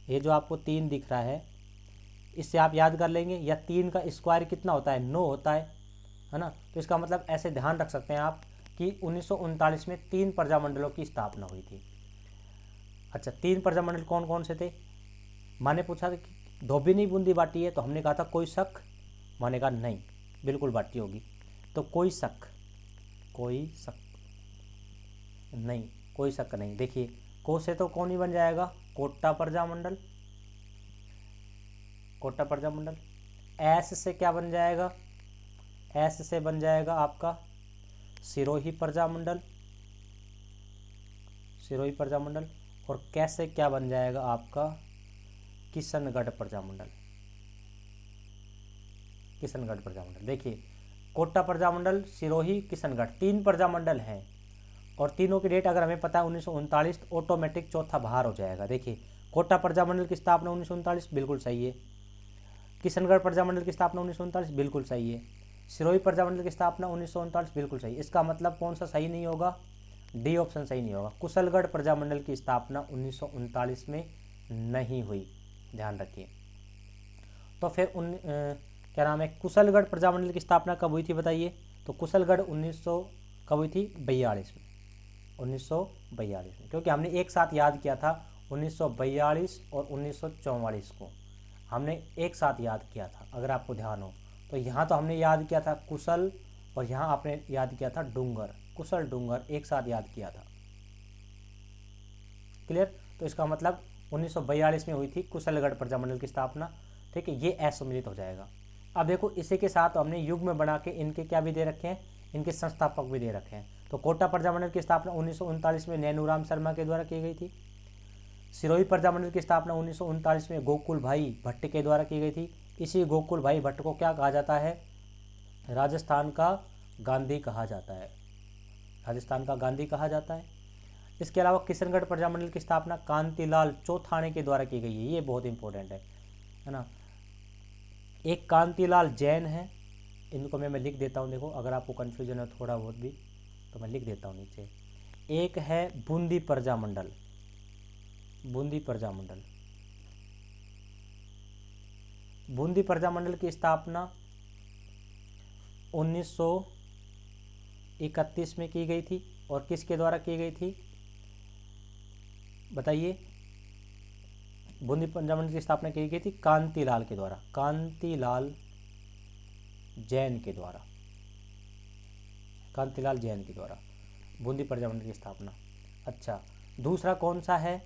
ये जो आपको 3 दिख रहा है, इससे आप याद कर लेंगे, या 3 का स्क्वायर कितना होता है, 9 होता है ना। तो इसका मतलब ऐसे ध्यान रख सकते हैं आप कि 1939 में 3 प्रजामंडलों की स्थापना हुई थी। अच्छा, 3 प्रजामंडल कौन कौन से थे? माने पूछा कि धोबिनी बूंदी बाटी है, तो हमने कहा था कोई शक, माने कहा नहीं, बिल्कुल बाटी होगी। तो कोई शक नहीं, कोई शक नहीं। देखिए, को से तो कौन ही बन जाएगा, कोट्टा प्रजामंडल, कोट्टा प्रजामंडल। एस से क्या बन जाएगा, एस से बन जाएगा आपका सिरोही प्रजामंडल, सिरोही प्रजामंडल। और कैसे क्या बन जाएगा आपका किशनगढ़ प्रजामंडल, किशनगढ़ प्रजामंडल। देखिए, कोट्टा प्रजामंडल, सिरोही, किशनगढ़, 3 प्रजामंडल हैं, और तीनों की डेट अगर हमें पता है 1939, तो ऑटोमेटिक चौथा बाहर हो जाएगा। देखिए, कोट्टा प्रजामंडल की स्थापना 1939, बिल्कुल सही है। किशनगढ़ प्रजामंडल की स्थापना 1939, बिल्कुल सही है। सिरोही प्रजामंडल की स्थापना 1939, बिल्कुल सही। इसका मतलब कौन सा सही नहीं होगा, डी ऑप्शन सही नहीं होगा। कुशलगढ़ प्रजामंडल की स्थापना 1939 में नहीं हुई, ध्यान रखिए। तो फिर क्या नाम है, कुशलगढ़ प्रजामंडल की स्थापना कब हुई थी बताइए? तो कुशलगढ़ 1900 कब हुई थी, 42 में, 1942 में, क्योंकि हमने एक साथ याद किया था 1942 और 1944 को हमने एक साथ याद किया था, अगर आपको ध्यान हो। तो यहाँ तो हमने याद किया था कुशल, और यहाँ आपने याद किया था डूंगर, कुशल डूंगर एक साथ याद किया था। क्लियर? तो इसका मतलब 1942 में हुई थी कुशलगढ़ प्रजामंडल की स्थापना। ठीक है, ये असम्मिलित हो जाएगा। अब देखो, इसी के साथ हमने युग में बना के इनके क्या भी दे रखे हैं, इनके संस्थापक भी दे रखे हैं। तो कोटा प्रजामंडल की स्थापना 1939 में नैनूराम शर्मा के द्वारा की गई थी। सिरोही प्रजामंडल की स्थापना 1939 में गोकुल भाई भट्ट के द्वारा की गई थी। इसी गोकुल भाई भट्ट को क्या कहा जाता है, राजस्थान का गांधी कहा जाता है, राजस्थान का गांधी कहा जाता है। इसके अलावा किशनगढ़ प्रजामंडल की स्थापना कांतिलाल चौथाने के द्वारा की गई है, ये बहुत इंपॉर्टेंट है ना। एक कांतिलाल जैन है, इनको मैं लिख देता हूँ, देखो अगर आपको कन्फ्यूजन है थोड़ा बहुत भी तो मैं लिख देता हूँ नीचे। एक है बूंदी प्रजामंडल, बूंदी प्रजामंडल, बूंदी प्रजामंडल की स्थापना 1931 में की गई थी, और किसके द्वारा की गई थी बताइए? बूंदी प्रजामंडल की स्थापना की गई थी कांतिलाल के द्वारा, कांतिलाल जैन के द्वारा, कांतिलाल जैन के द्वारा बूंदी प्रजामंडल की स्थापना। अच्छा, दूसरा कौन सा है?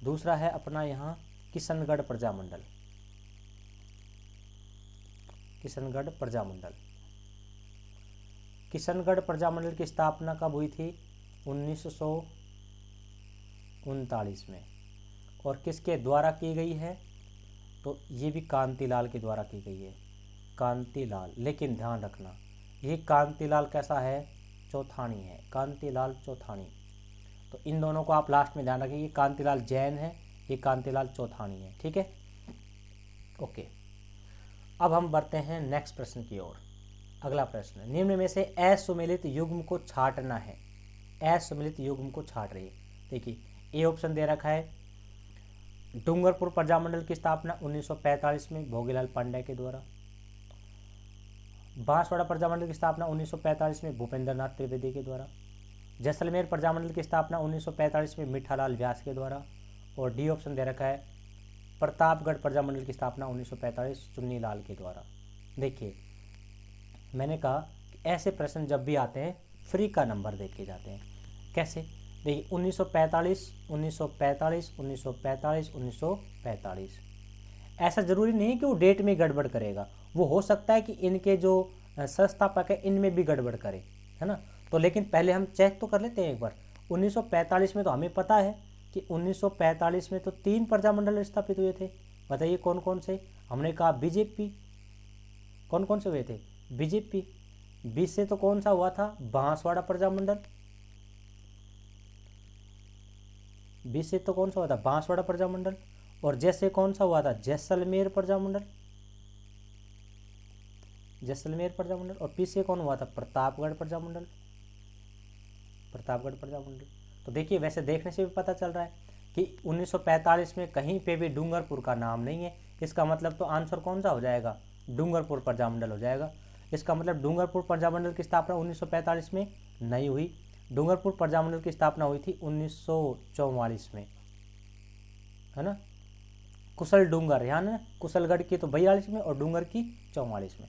दूसरा है अपना यहाँ किशनगढ़ प्रजामंडल, किशनगढ़ प्रजामंडल। किशनगढ़ प्रजामंडल की स्थापना कब हुई थी? 1939 में, और किसके द्वारा की गई है? तो ये भी कांतिलाल के द्वारा की गई है, कांतिलाल। लेकिन ध्यान रखना, ये कांतिलाल कैसा है? चौथानी है, कांतिलाल चौथानी। तो इन दोनों को आप लास्ट में ध्यान रखिए, ये कांतिलाल जैन है, ये कांतिलाल चौथानी है। ठीक है, ओके। अब हम बढ़ते हैं नेक्स्ट प्रश्न की ओर। अगला प्रश्न, निम्न में से असुमेलित युग्म को छांटना है, असुमेलित युग्म को छांट रही है। देखिए, ए ऑप्शन दे रखा है डूंगरपुर प्रजामंडल की स्थापना 1945 में भोगीलाल पांडे के द्वारा। बांसवाड़ा प्रजामंडल की स्थापना 1945 में भूपेंद्र नाथ त्रिवेदी के द्वारा। जैसलमेर प्रजामंडल की स्थापना 1945 में मिठालाल व्यास के द्वारा। और डी ऑप्शन दे रखा है प्रतापगढ़ प्रजामंडल की स्थापना 1945 चुन्नी लाल के द्वारा। देखिए, मैंने कहा कि ऐसे प्रश्न जब भी आते हैं फ्री का नंबर देखे जाते हैं। कैसे? देखिए, 1945, 1945, 1945, 1945, ऐसा ज़रूरी नहीं है कि वो डेट में गड़बड़ करेगा, वो हो सकता है कि इनके जो संस्थापक है इनमें भी गड़बड़ करे, है ना। तो लेकिन पहले हम चेक तो कर लेते हैं एक बार। 1945 में तो हमें पता है कि 1945 में तो 3 प्रजामंडल स्थापित हुए थे। बताइए कौन कौन से? हमने कहा बीजेपी। कौन कौन से हुए थे? बीजेपी। 20 से तो कौन सा हुआ था? बांसवाड़ा प्रजामंडल। 20 से तो कौन सा हुआ था? बांसवाड़ा प्रजामंडल। और जैसे कौन सा हुआ था? जैसलमेर प्रजामंडल, जैसलमेर प्रजामंडल। और पी से कौन हुआ था? प्रतापगढ़ प्रजामंडल। प्रतापगढ़ प्रजामंडल। तो देखिए वैसे देखने से भी पता चल रहा है कि 1945 में कहीं पे भी डूंगरपुर का नाम नहीं है। इसका मतलब तो आंसर कौन सा हो जाएगा, डूंगरपुर प्रजामंडल हो जाएगा। इसका मतलब डूंगरपुर प्रजामंडल की स्थापना 1945 में नहीं हुई। डूंगरपुर प्रजामंडल की स्थापना हुई थी 1944 में, है ना। कुशल डूंगर यहाँ ना, कुशलगढ़ की तो 42 में और डूंगर की 44 में।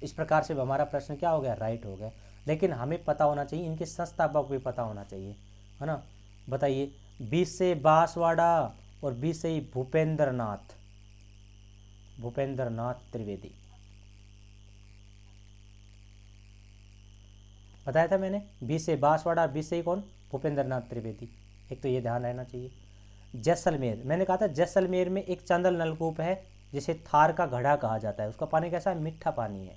इस प्रकार से हमारा प्रश्न क्या हो गया, राइट हो गया। लेकिन हमें पता होना चाहिए, इनके संस्थापक भी पता होना चाहिए, है ना। बताइए, 20 से बांसवाड़ा और 20 से भूपेंद्र नाथ त्रिवेदी। बताया था मैंने, 20 से बांसवाड़ा, 20 से कौन, भूपेंद्र नाथ त्रिवेदी। एक तो ये ध्यान रहना चाहिए। जैसलमेर, मैंने कहा था जैसलमेर में एक चंदल नलकूप है जिसे थार का घड़ा कहा जाता है। उसका पानी कैसा है, मीठा पानी है।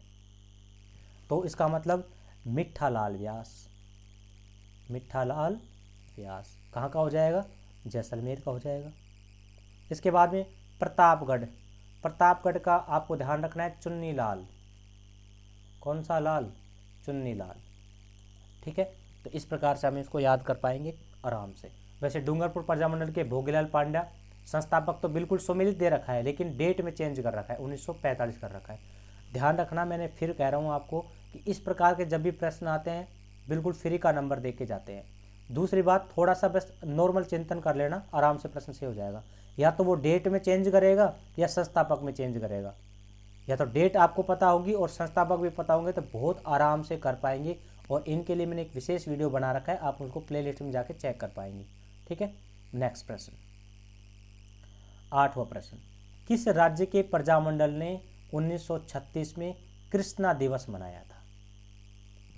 तो इसका मतलब मिठालाल व्यास कहाँ का हो जाएगा, जैसलमेर का हो जाएगा। इसके बाद में प्रतापगढ़ का आपको ध्यान रखना है चुन्नीलाल। कौन सा लाल, चुन्नीलाल। ठीक है, तो इस प्रकार से हम इसको याद कर पाएंगे आराम से। वैसे डूंगरपुर प्रजामंडल के भोगीलाल पांड्या संस्थापक तो बिल्कुल सुमिलित दे रखा है, लेकिन डेट में चेंज कर रखा है, 1945 कर रखा है। ध्यान रखना, मैंने फिर कह रहा हूँ आपको कि इस प्रकार के जब भी प्रश्न आते हैं बिल्कुल फ्री का नंबर दे के जाते हैं। दूसरी बात, थोड़ा सा बस नॉर्मल चिंतन कर लेना, आराम से प्रश्न से हो जाएगा। या तो वो डेट में चेंज करेगा या संस्थापक में चेंज करेगा। या तो डेट आपको पता होगी और संस्थापक भी पता होंगे तो बहुत आराम से कर पाएंगे। और इनके लिए मैंने एक विशेष वीडियो बना रखा है, आप उनको प्लेलिस्ट में जाके चेक कर पाएंगे। ठीक है, नेक्स्ट प्रश्न, 8वां प्रश्न। किस राज्य के प्रजामंडल ने 1936 में कृष्णा दिवस मनाया था?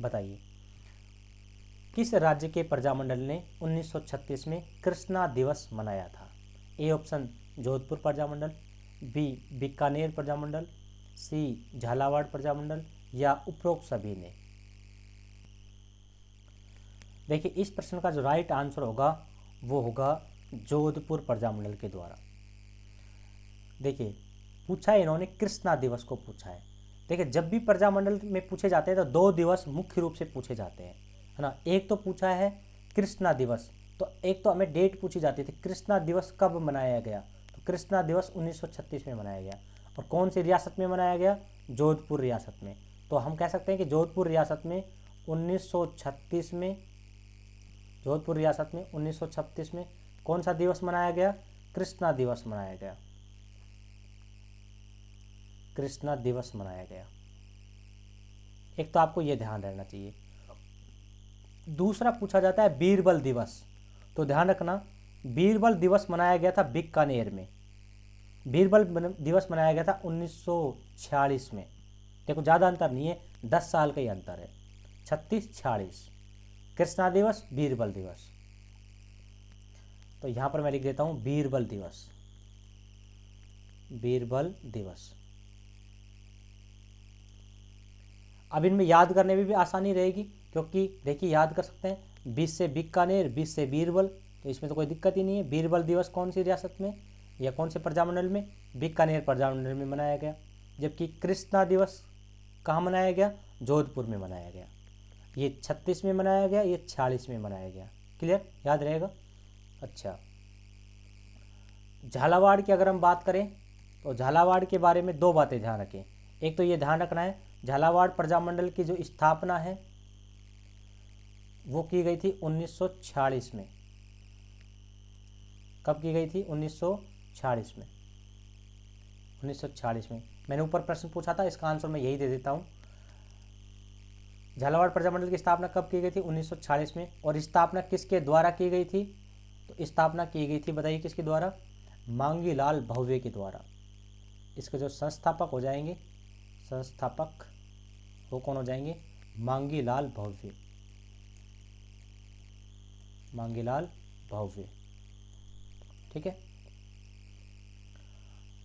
बताइए, किस राज्य के प्रजामंडल ने 1936 में कृष्णा दिवस मनाया था? A option Jodhpur Prajamandal, B Bikaner Prajamandal, C Jhalawar Prajamandal या उपरोक्त सभी ने। देखिए, इस प्रश्न का जो राइट आंसर होगा वो होगा जोधपुर प्रजामंडल के द्वारा। देखिए, पूछा है इन्होंने कृष्णा दिवस को पूछा है। देखिए, जब भी प्रजामंडल में पूछे जाते हैं तो 2 दिवस मुख्य रूप से पूछे जाते हैं, है ना। एक तो पूछा है कृष्णा दिवस, तो एक तो हमें डेट पूछी जाती थी, कृष्णा दिवस कब मनाया गया, तो कृष्णा दिवस 1936 में मनाया गया। और कौन सी रियासत में मनाया गया, जोधपुर रियासत में। तो हम कह सकते हैं कि जोधपुर रियासत में 1936 में, जोधपुर रियासत में 1936 में कौन सा दिवस मनाया गया, कृष्णा दिवस मनाया गया, कृष्णा दिवस मनाया गया। एक तो आपको यह ध्यान रहना चाहिए। दूसरा पूछा जाता है बीरबल दिवस, तो ध्यान रखना, बीरबल दिवस मनाया गया था बीकानेर में। बीरबल दिवस मनाया गया था 1946 में। देखो, ज़्यादा अंतर नहीं है, 10 साल का ही अंतर है, 36-46। कृष्णा दिवस, बीरबल दिवस। तो यहां पर मैं लिख देता हूं बीरबल दिवस, बीरबल दिवस। अब इनमें याद करने में भी आसानी रहेगी, क्योंकि देखिए याद कर सकते हैं 20 से बीकानेर, 20 से बीरबल, तो इसमें तो कोई दिक्कत ही नहीं है। बीरबल दिवस कौन सी रियासत में या कौन से प्रजामंडल में, बीकानेर प्रजामंडल में मनाया गया। जबकि कृष्णा दिवस कहाँ मनाया गया, जोधपुर में मनाया गया। ये 36 में मनाया गया, ये 46 में मनाया गया। क्लियर, याद रहेगा। अच्छा, झालावाड़ की अगर हम बात करें तो झालावाड़ के बारे में 2 बातें ध्यान रखें। एक तो ये ध्यान रखना है, झालावाड़ प्रजामंडल की जो स्थापना है वो की गई थी 1946 में। कब की गई थी, 1946 में। 1946 में मैंने ऊपर प्रश्न पूछा था, इसका आंसर मैं यही दे देता हूँ। झालावाड़ प्रजामंडल की स्थापना कब की गई थी, 1946 में। और स्थापना किसके द्वारा की गई थी, तो स्थापना की गई थी, बताइए किसके द्वारा, मांगीलाल भव्य के द्वारा। इसके जो संस्थापक हो जाएंगे, संस्थापक वो कौन हो जाएंगे, मांगीलाल भव्य, मांगीलाल भव्य। ठीक है,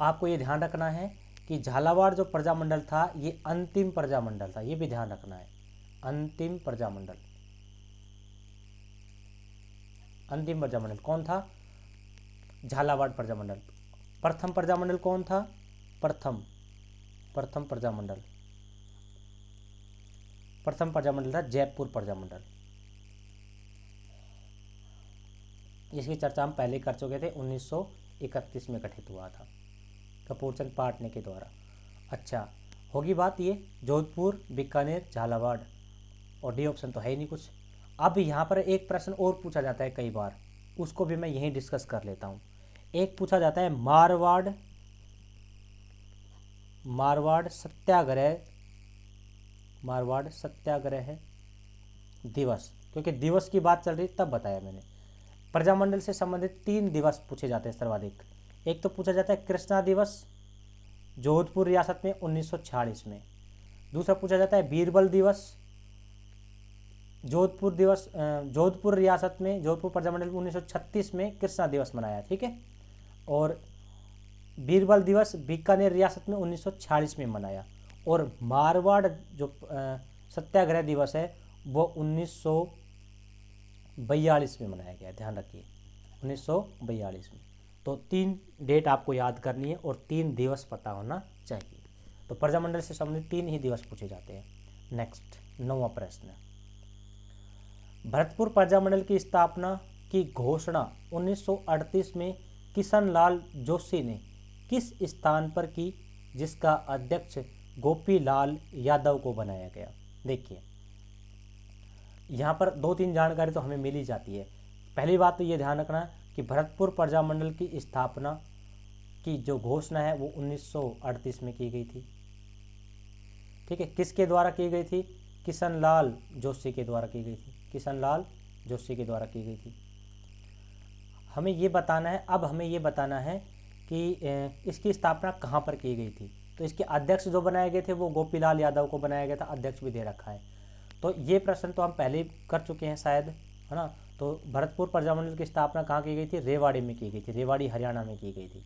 आपको ये ध्यान रखना है कि झालावाड़ जो प्रजामंडल था ये अंतिम प्रजामंडल था, ये भी ध्यान रखना है, अंतिम प्रजामंडल। अंतिम प्रजामंडल कौन था, झालावाड़ प्रजामंडल। प्रथम प्रजामंडल कौन था, प्रथम प्रजामंडल था जयपुर प्रजामंडल। इसकी चर्चा हम पहले कर चुके थे, 1931 में गठित हुआ था कपूरचंद पाटने के द्वारा। अच्छा, होगी बात ये जोधपुर, बीकानेर, झालावाड़, और डी ऑप्शन तो है ही नहीं कुछ। अब यहाँ पर एक प्रश्न और पूछा जाता है कई बार, उसको भी मैं यहीं डिस्कस कर लेता हूँ। एक पूछा जाता है मारवाड़ सत्याग्रह दिवस, क्योंकि दिवस की बात चल रही तब बताया मैंने। प्रजामंडल से संबंधित 3 दिवस पूछे जाते हैं सर्वाधिक। एक तो पूछा जाता है कृष्णा दिवस, जोधपुर रियासत में 1946 में। दूसरा पूछा जाता है बीरबल दिवस, जोधपुर रियासत में, जोधपुर प्रजामंडल में 1936 में कृष्णा दिवस मनाया, ठीक है। और बीरबल दिवस बीकानेर रियासत में 1946 में मनाया। और मारवाड़ जो सत्याग्रह दिवस है वो 1942 में मनाया गया, ध्यान रखिए 1942 में। तो 3 डेट आपको याद करनी है और 3 दिवस पता होना चाहिए। तो प्रजामंडल से संबंधित 3 ही दिवस पूछे जाते हैं। नेक्स्ट 9वां प्रश्न, भरतपुर प्रजामंडल की स्थापना की घोषणा 1938 में किशन लाल जोशी ने किस स्थान पर की, जिसका अध्यक्ष गोपी लाल यादव को बनाया गया। देखिए यहाँ पर 2-3 जानकारी तो हमें मिल ही जाती है। पहली बात तो ये ध्यान रखना कि भरतपुर प्रजामंडल की स्थापना की जो घोषणा है वो 1938 में की गई थी, ठीक है। किसके द्वारा की गई थी? किशन लाल जोशी के द्वारा की गई थी, किशन लाल जोशी के द्वारा की गई थी। हमें ये बताना है, अब हमें ये बताना है कि इसकी स्थापना कहाँ पर की गई थी। तो इसके अध्यक्ष जो बनाए गए थे वो गोपीलाल यादव को बनाया गया था, अध्यक्ष भी दे रखा है। तो ये प्रश्न तो हम पहले कर चुके हैं शायद, है ना। तो भरतपुर प्रजामंडल की स्थापना कहाँ की गई थी? रेवाड़ी में की गई थी, रेवाड़ी हरियाणा में की गई थी,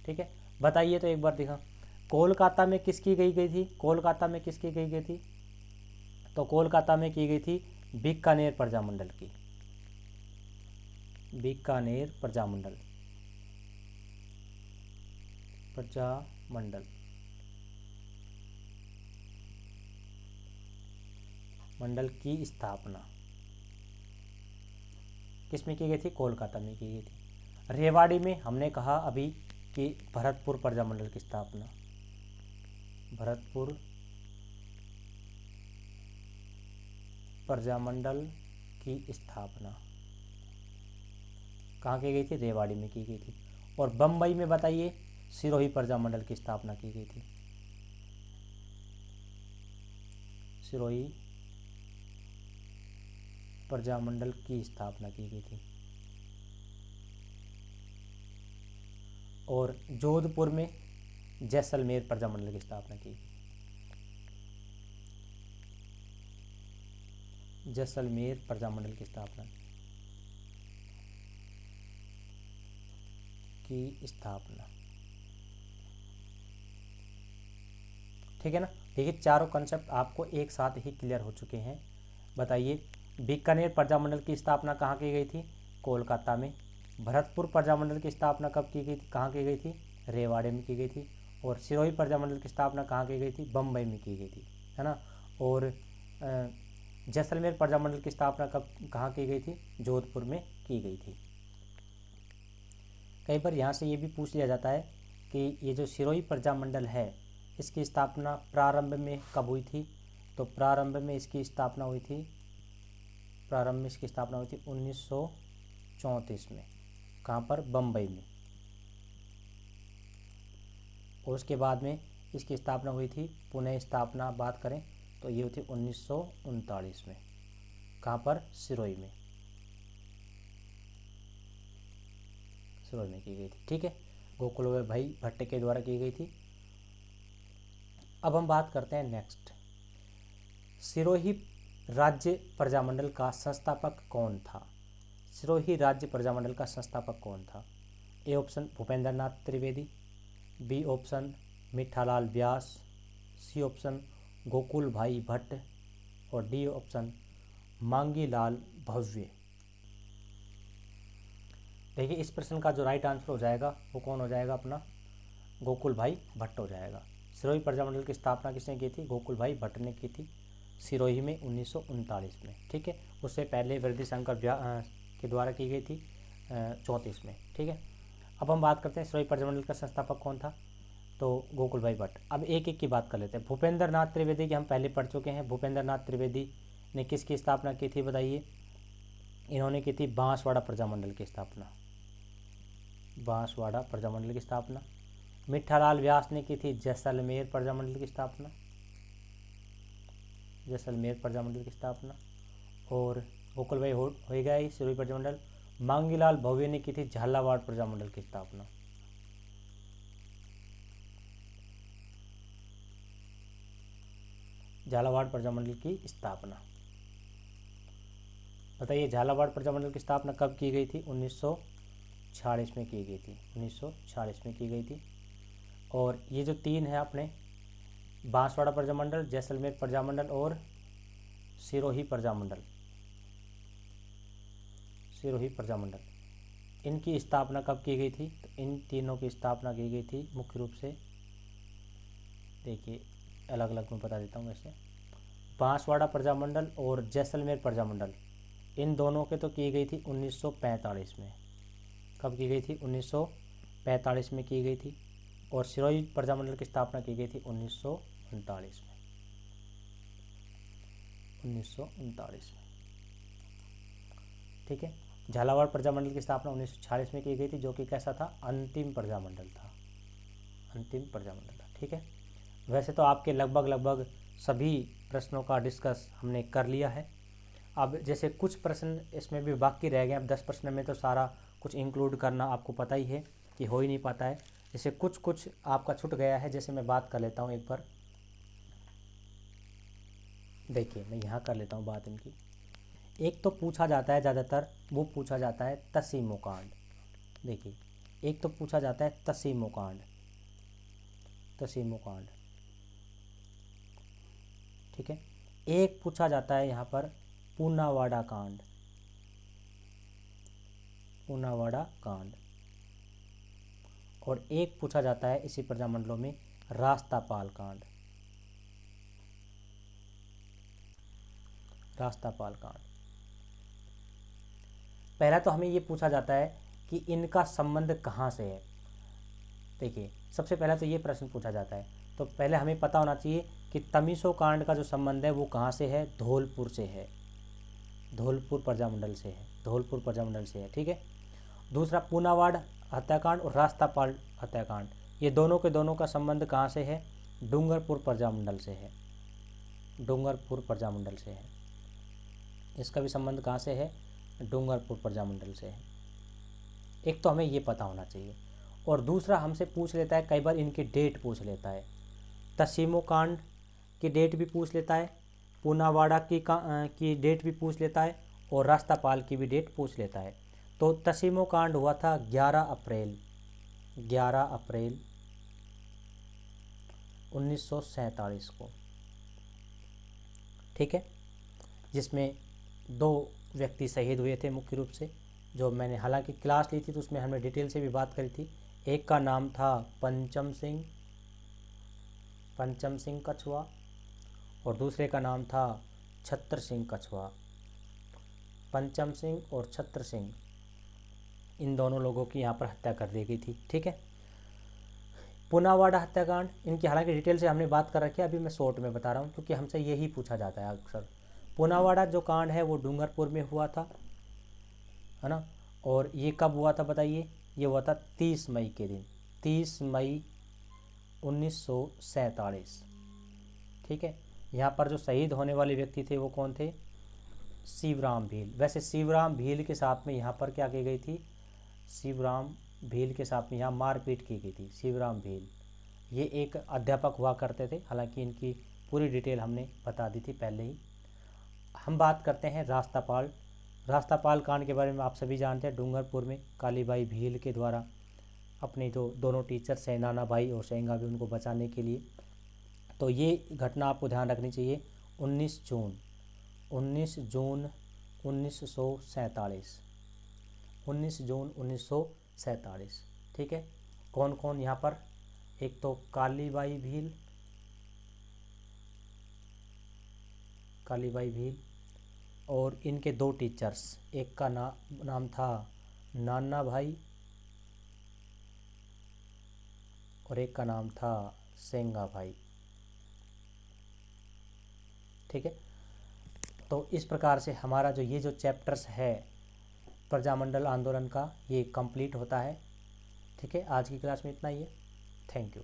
ठीक है। बताइए तो एक बार दिखा, कोलकाता में किसकी गई थी? कोलकाता में किसकी गई थी? तो कोलकाता में की गई थी बीकानेर प्रजामंडल की, बीकानेर प्रजामंडल मंडल की स्थापना किसमें की गई थी? कोलकाता में की गई थी। रेवाड़ी में हमने कहा अभी कि भरतपुर प्रजामंडल की स्थापना, भरतपुर प्रजामंडल की स्थापना कहाँ की गई थी? रेवाड़ी में की गई थी। और बम्बई में बताइए, सिरोही प्रजामंडल की स्थापना की गई थी, सिरोही प्रजामंडल की स्थापना की गई थी। और जोधपुर में जैसलमेर प्रजामंडल की स्थापना की गई, जैसलमेर प्रजामंडल की स्थापना ठीक है ना। देखिए चारों कंसेप्ट आपको एक साथ ही क्लियर हो चुके हैं। बताइए, बीकानेर प्रजामंडल की स्थापना कहाँ की गई थी? कोलकाता में। भरतपुर प्रजामंडल की स्थापना कब की गई थी? कहाँ की गई थी? रेवाड़ी में की गई थी। और सिरोही प्रजामंडल की स्थापना कहाँ की गई थी? बम्बई में की गई थी, है ना। और जैसलमेर प्रजामंडल की स्थापना कहाँ की गई थी? जोधपुर में की गई थी। कई बार यहाँ से ये भी पूछ लिया जाता है कि ये जो सिरोही प्रजामंडल है इसकी स्थापना प्रारंभ में कब हुई थी? तो प्रारंभ में इसकी स्थापना हुई थी 1934 में। कहाँ पर? बम्बई में। और उसके बाद में इसकी स्थापना हुई थी, पुनः स्थापना बात करें तो ये हुई थी 1939 में। कहाँ पर? सिरोही में, सिरोही में की गई थी, ठीक है। गोकुल भाई भट्ट के द्वारा की गई थी। अब हम बात करते हैं नेक्स्ट, सिरोही राज्य प्रजामंडल का संस्थापक कौन था? सिरोही राज्य प्रजामंडल का संस्थापक कौन था? A option Bhupendra Nath Trivedi, B option Mithalal Vyas, C option Gokul Bhai Bhatt और डी ऑप्शन मांगीलाल भव्य। देखिए इस प्रश्न का जो राइट आंसर हो जाएगा वो कौन हो जाएगा? अपना गोकुल भाई भट्ट हो जाएगा। सिरोही प्रजामंडल की स्थापना किसने की थी? गोकुल भाई भट्ट ने की थी, सिरोही में 1939 में, ठीक है। उससे पहले वृद्धि शंकर के द्वारा की गई थी 34 में। ठीक है, अब हम बात करते हैं सिरोही प्रजामंडल का संस्थापक कौन था, तो गोकुल भाई भट्ट। अब एक एक की बात कर लेते हैं। भूपेंद्र नाथ त्रिवेदी की हम पहले पढ़ चुके हैं। भूपेंद्र नाथ त्रिवेदी ने किसकी स्थापना की थी बताइए? इन्होंने की थी बांसवाड़ा प्रजामंडल की स्थापना, बांसवाड़ा प्रजामंडल की स्थापना। मिठालाल व्यास ने की थी जैसलमेर प्रजामंडल की स्थापना, जैसलमेर प्रजामंडल की स्थापना। और गोकुल भाई हो गया ही सिरोही प्रजामंडल। मांगीलाल भव्य ने की थी झालावाड़ प्रजामंडल की स्थापना, झालावाड़ प्रजामंडल की स्थापना। बताइए झालावाड़ प्रजामंडल की स्थापना कब की गई थी? 1946 में की गई थी, 1946 में की गई थी। और ये जो तीन है अपने, बांसवाड़ा प्रजामंडल, जैसलमेर प्रजामंडल और सिरोही प्रजामंडल, सिरोही प्रजामंडल, इनकी स्थापना कब की गई थी? तो इन तीनों की स्थापना की गई थी मुख्य रूप से, देखिए अलग अलग मैं बता देता हूँ। वैसे बांसवाड़ा प्रजामंडल और जैसलमेर प्रजामंडल, इन दोनों के तो की गई थी 1945 में। कब की गई थी? 1945 में की गई थी। और सिरोही प्रजामंडल की स्थापना की गई थी 1939 में, 1939 में। ठीक है, झालावाड़ प्रजामंडल की स्थापना 1946 में की गई थी, जो कि कैसा था? अंतिम प्रजामंडल था, अंतिम प्रजामंडल था। ठीक है, वैसे तो आपके लगभग सभी प्रश्नों का डिस्कस हमने कर लिया है। अब जैसे कुछ प्रश्न इसमें भी बाकी रह गए। अब 10 प्रश्न में तो सारा कुछ इंक्लूड करना आपको पता ही है कि हो ही नहीं पाता है। जैसे कुछ आपका छूट गया है, जैसे मैं बात कर लेता हूँ एक बार। देखिए मैं यहाँ कर लेता हूँ बात इनकी। एक तो पूछा जाता है ज़्यादातर, वो पूछा जाता है तसीमो कांड। देखिए एक तो पूछा जाता है तसीमो कांड, तसीमो कांड। ठीक है, एक पूछा जाता है यहाँ पर पूनावाड़ा कांड, पूनावाड़ा कांड। और एक पूछा जाता है इसी प्रजामंडलों में रास्तापाल कांड, रास्तापाल कांड। पहला तो हमें ये पूछा जाता है कि इनका संबंध कहाँ से है। देखिए सबसे पहला तो ये प्रश्न पूछा जाता है, तो पहले हमें पता होना चाहिए कि तमीसो कांड का जो संबंध है वो कहाँ से है? धौलपुर से है, धौलपुर प्रजामंडल से है, धौलपुर प्रजामंडल से है। ठीक है, दूसरा पूनावाड़ हत्याकांड और रास्तापाल हत्याकांड, ये दोनों के दोनों का संबंध कहाँ से है? डूंगरपुर प्रजामंडल से है, डूंगरपुर प्रजामंडल से है। इसका भी संबंध कहाँ से है? डूंगरपुर प्रजामंडल से है। एक तो हमें ये पता होना चाहिए। और दूसरा हमसे पूछ लेता है, कई बार इनकी डेट पूछ लेता है। तसीमो कांड की डेट भी पूछ लेता है, पूनावाड़ा की डेट भी पूछ लेता है, और रास्तापाल की भी डेट पूछ लेता है। तो तसीमो कांड हुआ था 11 अप्रैल 1947 को। ठीक है, जिसमें 2 व्यक्ति शहीद हुए थे मुख्य रूप से। जो मैंने हालांकि क्लास ली थी तो उसमें हमने डिटेल से भी बात करी थी। एक का नाम था पंचम सिंह कछुआ, और दूसरे का नाम था छत्र सिंह कछुआ। पंचम सिंह और छत्र सिंह, इन दोनों लोगों की यहाँ पर हत्या कर दी गई थी। ठीक है, पूनावाड़ा हत्याकांड, इनकी हालांकि डिटेल से हमने बात कर रखी है, अभी मैं शॉर्ट में बता रहा हूँ क्योंकि हमसे यही पूछा जाता है अक्सर। पूनावाड़ा जो कांड है वो डूंगरपुर में हुआ था, है ना। और ये कब हुआ था बताइए? ये हुआ था 30 मई के दिन, 30 मई 1947। ठीक है, यहाँ पर जो शहीद होने वाले व्यक्ति थे वो कौन थे? शिवराम भील। वैसे शिवराम भील के साथ में यहाँ पर क्या की गई थी? शिवराम भील के साथ में यहाँ मारपीट की गई थी। शिवराम भील ये एक अध्यापक हुआ करते थे, हालांकि इनकी पूरी डिटेल हमने बता दी थी पहले ही। हम बात करते हैं रास्तापाल। रास्तापाल कांड के बारे में आप सभी जानते हैं। डूंगरपुर में कालीबाई भील के द्वारा अपने जो दोनों टीचर सैनाना बाई और सेंगा भी, उनको बचाने के लिए, तो ये घटना आपको ध्यान रखनी चाहिए। 19 जून 1947, 19 जून 1947। ठीक है, कौन कौन यहाँ पर? एक तो कालीबाई भील, और इनके दो टीचर्स, एक का नाम था नाना भाई और एक का नाम था सेंगा भाई। ठीक है, तो इस प्रकार से हमारा ये जो चैप्टर्स है प्रजामंडल आंदोलन का, ये कंप्लीट होता है। ठीक है, आज की क्लास में इतना ही है। Thank you.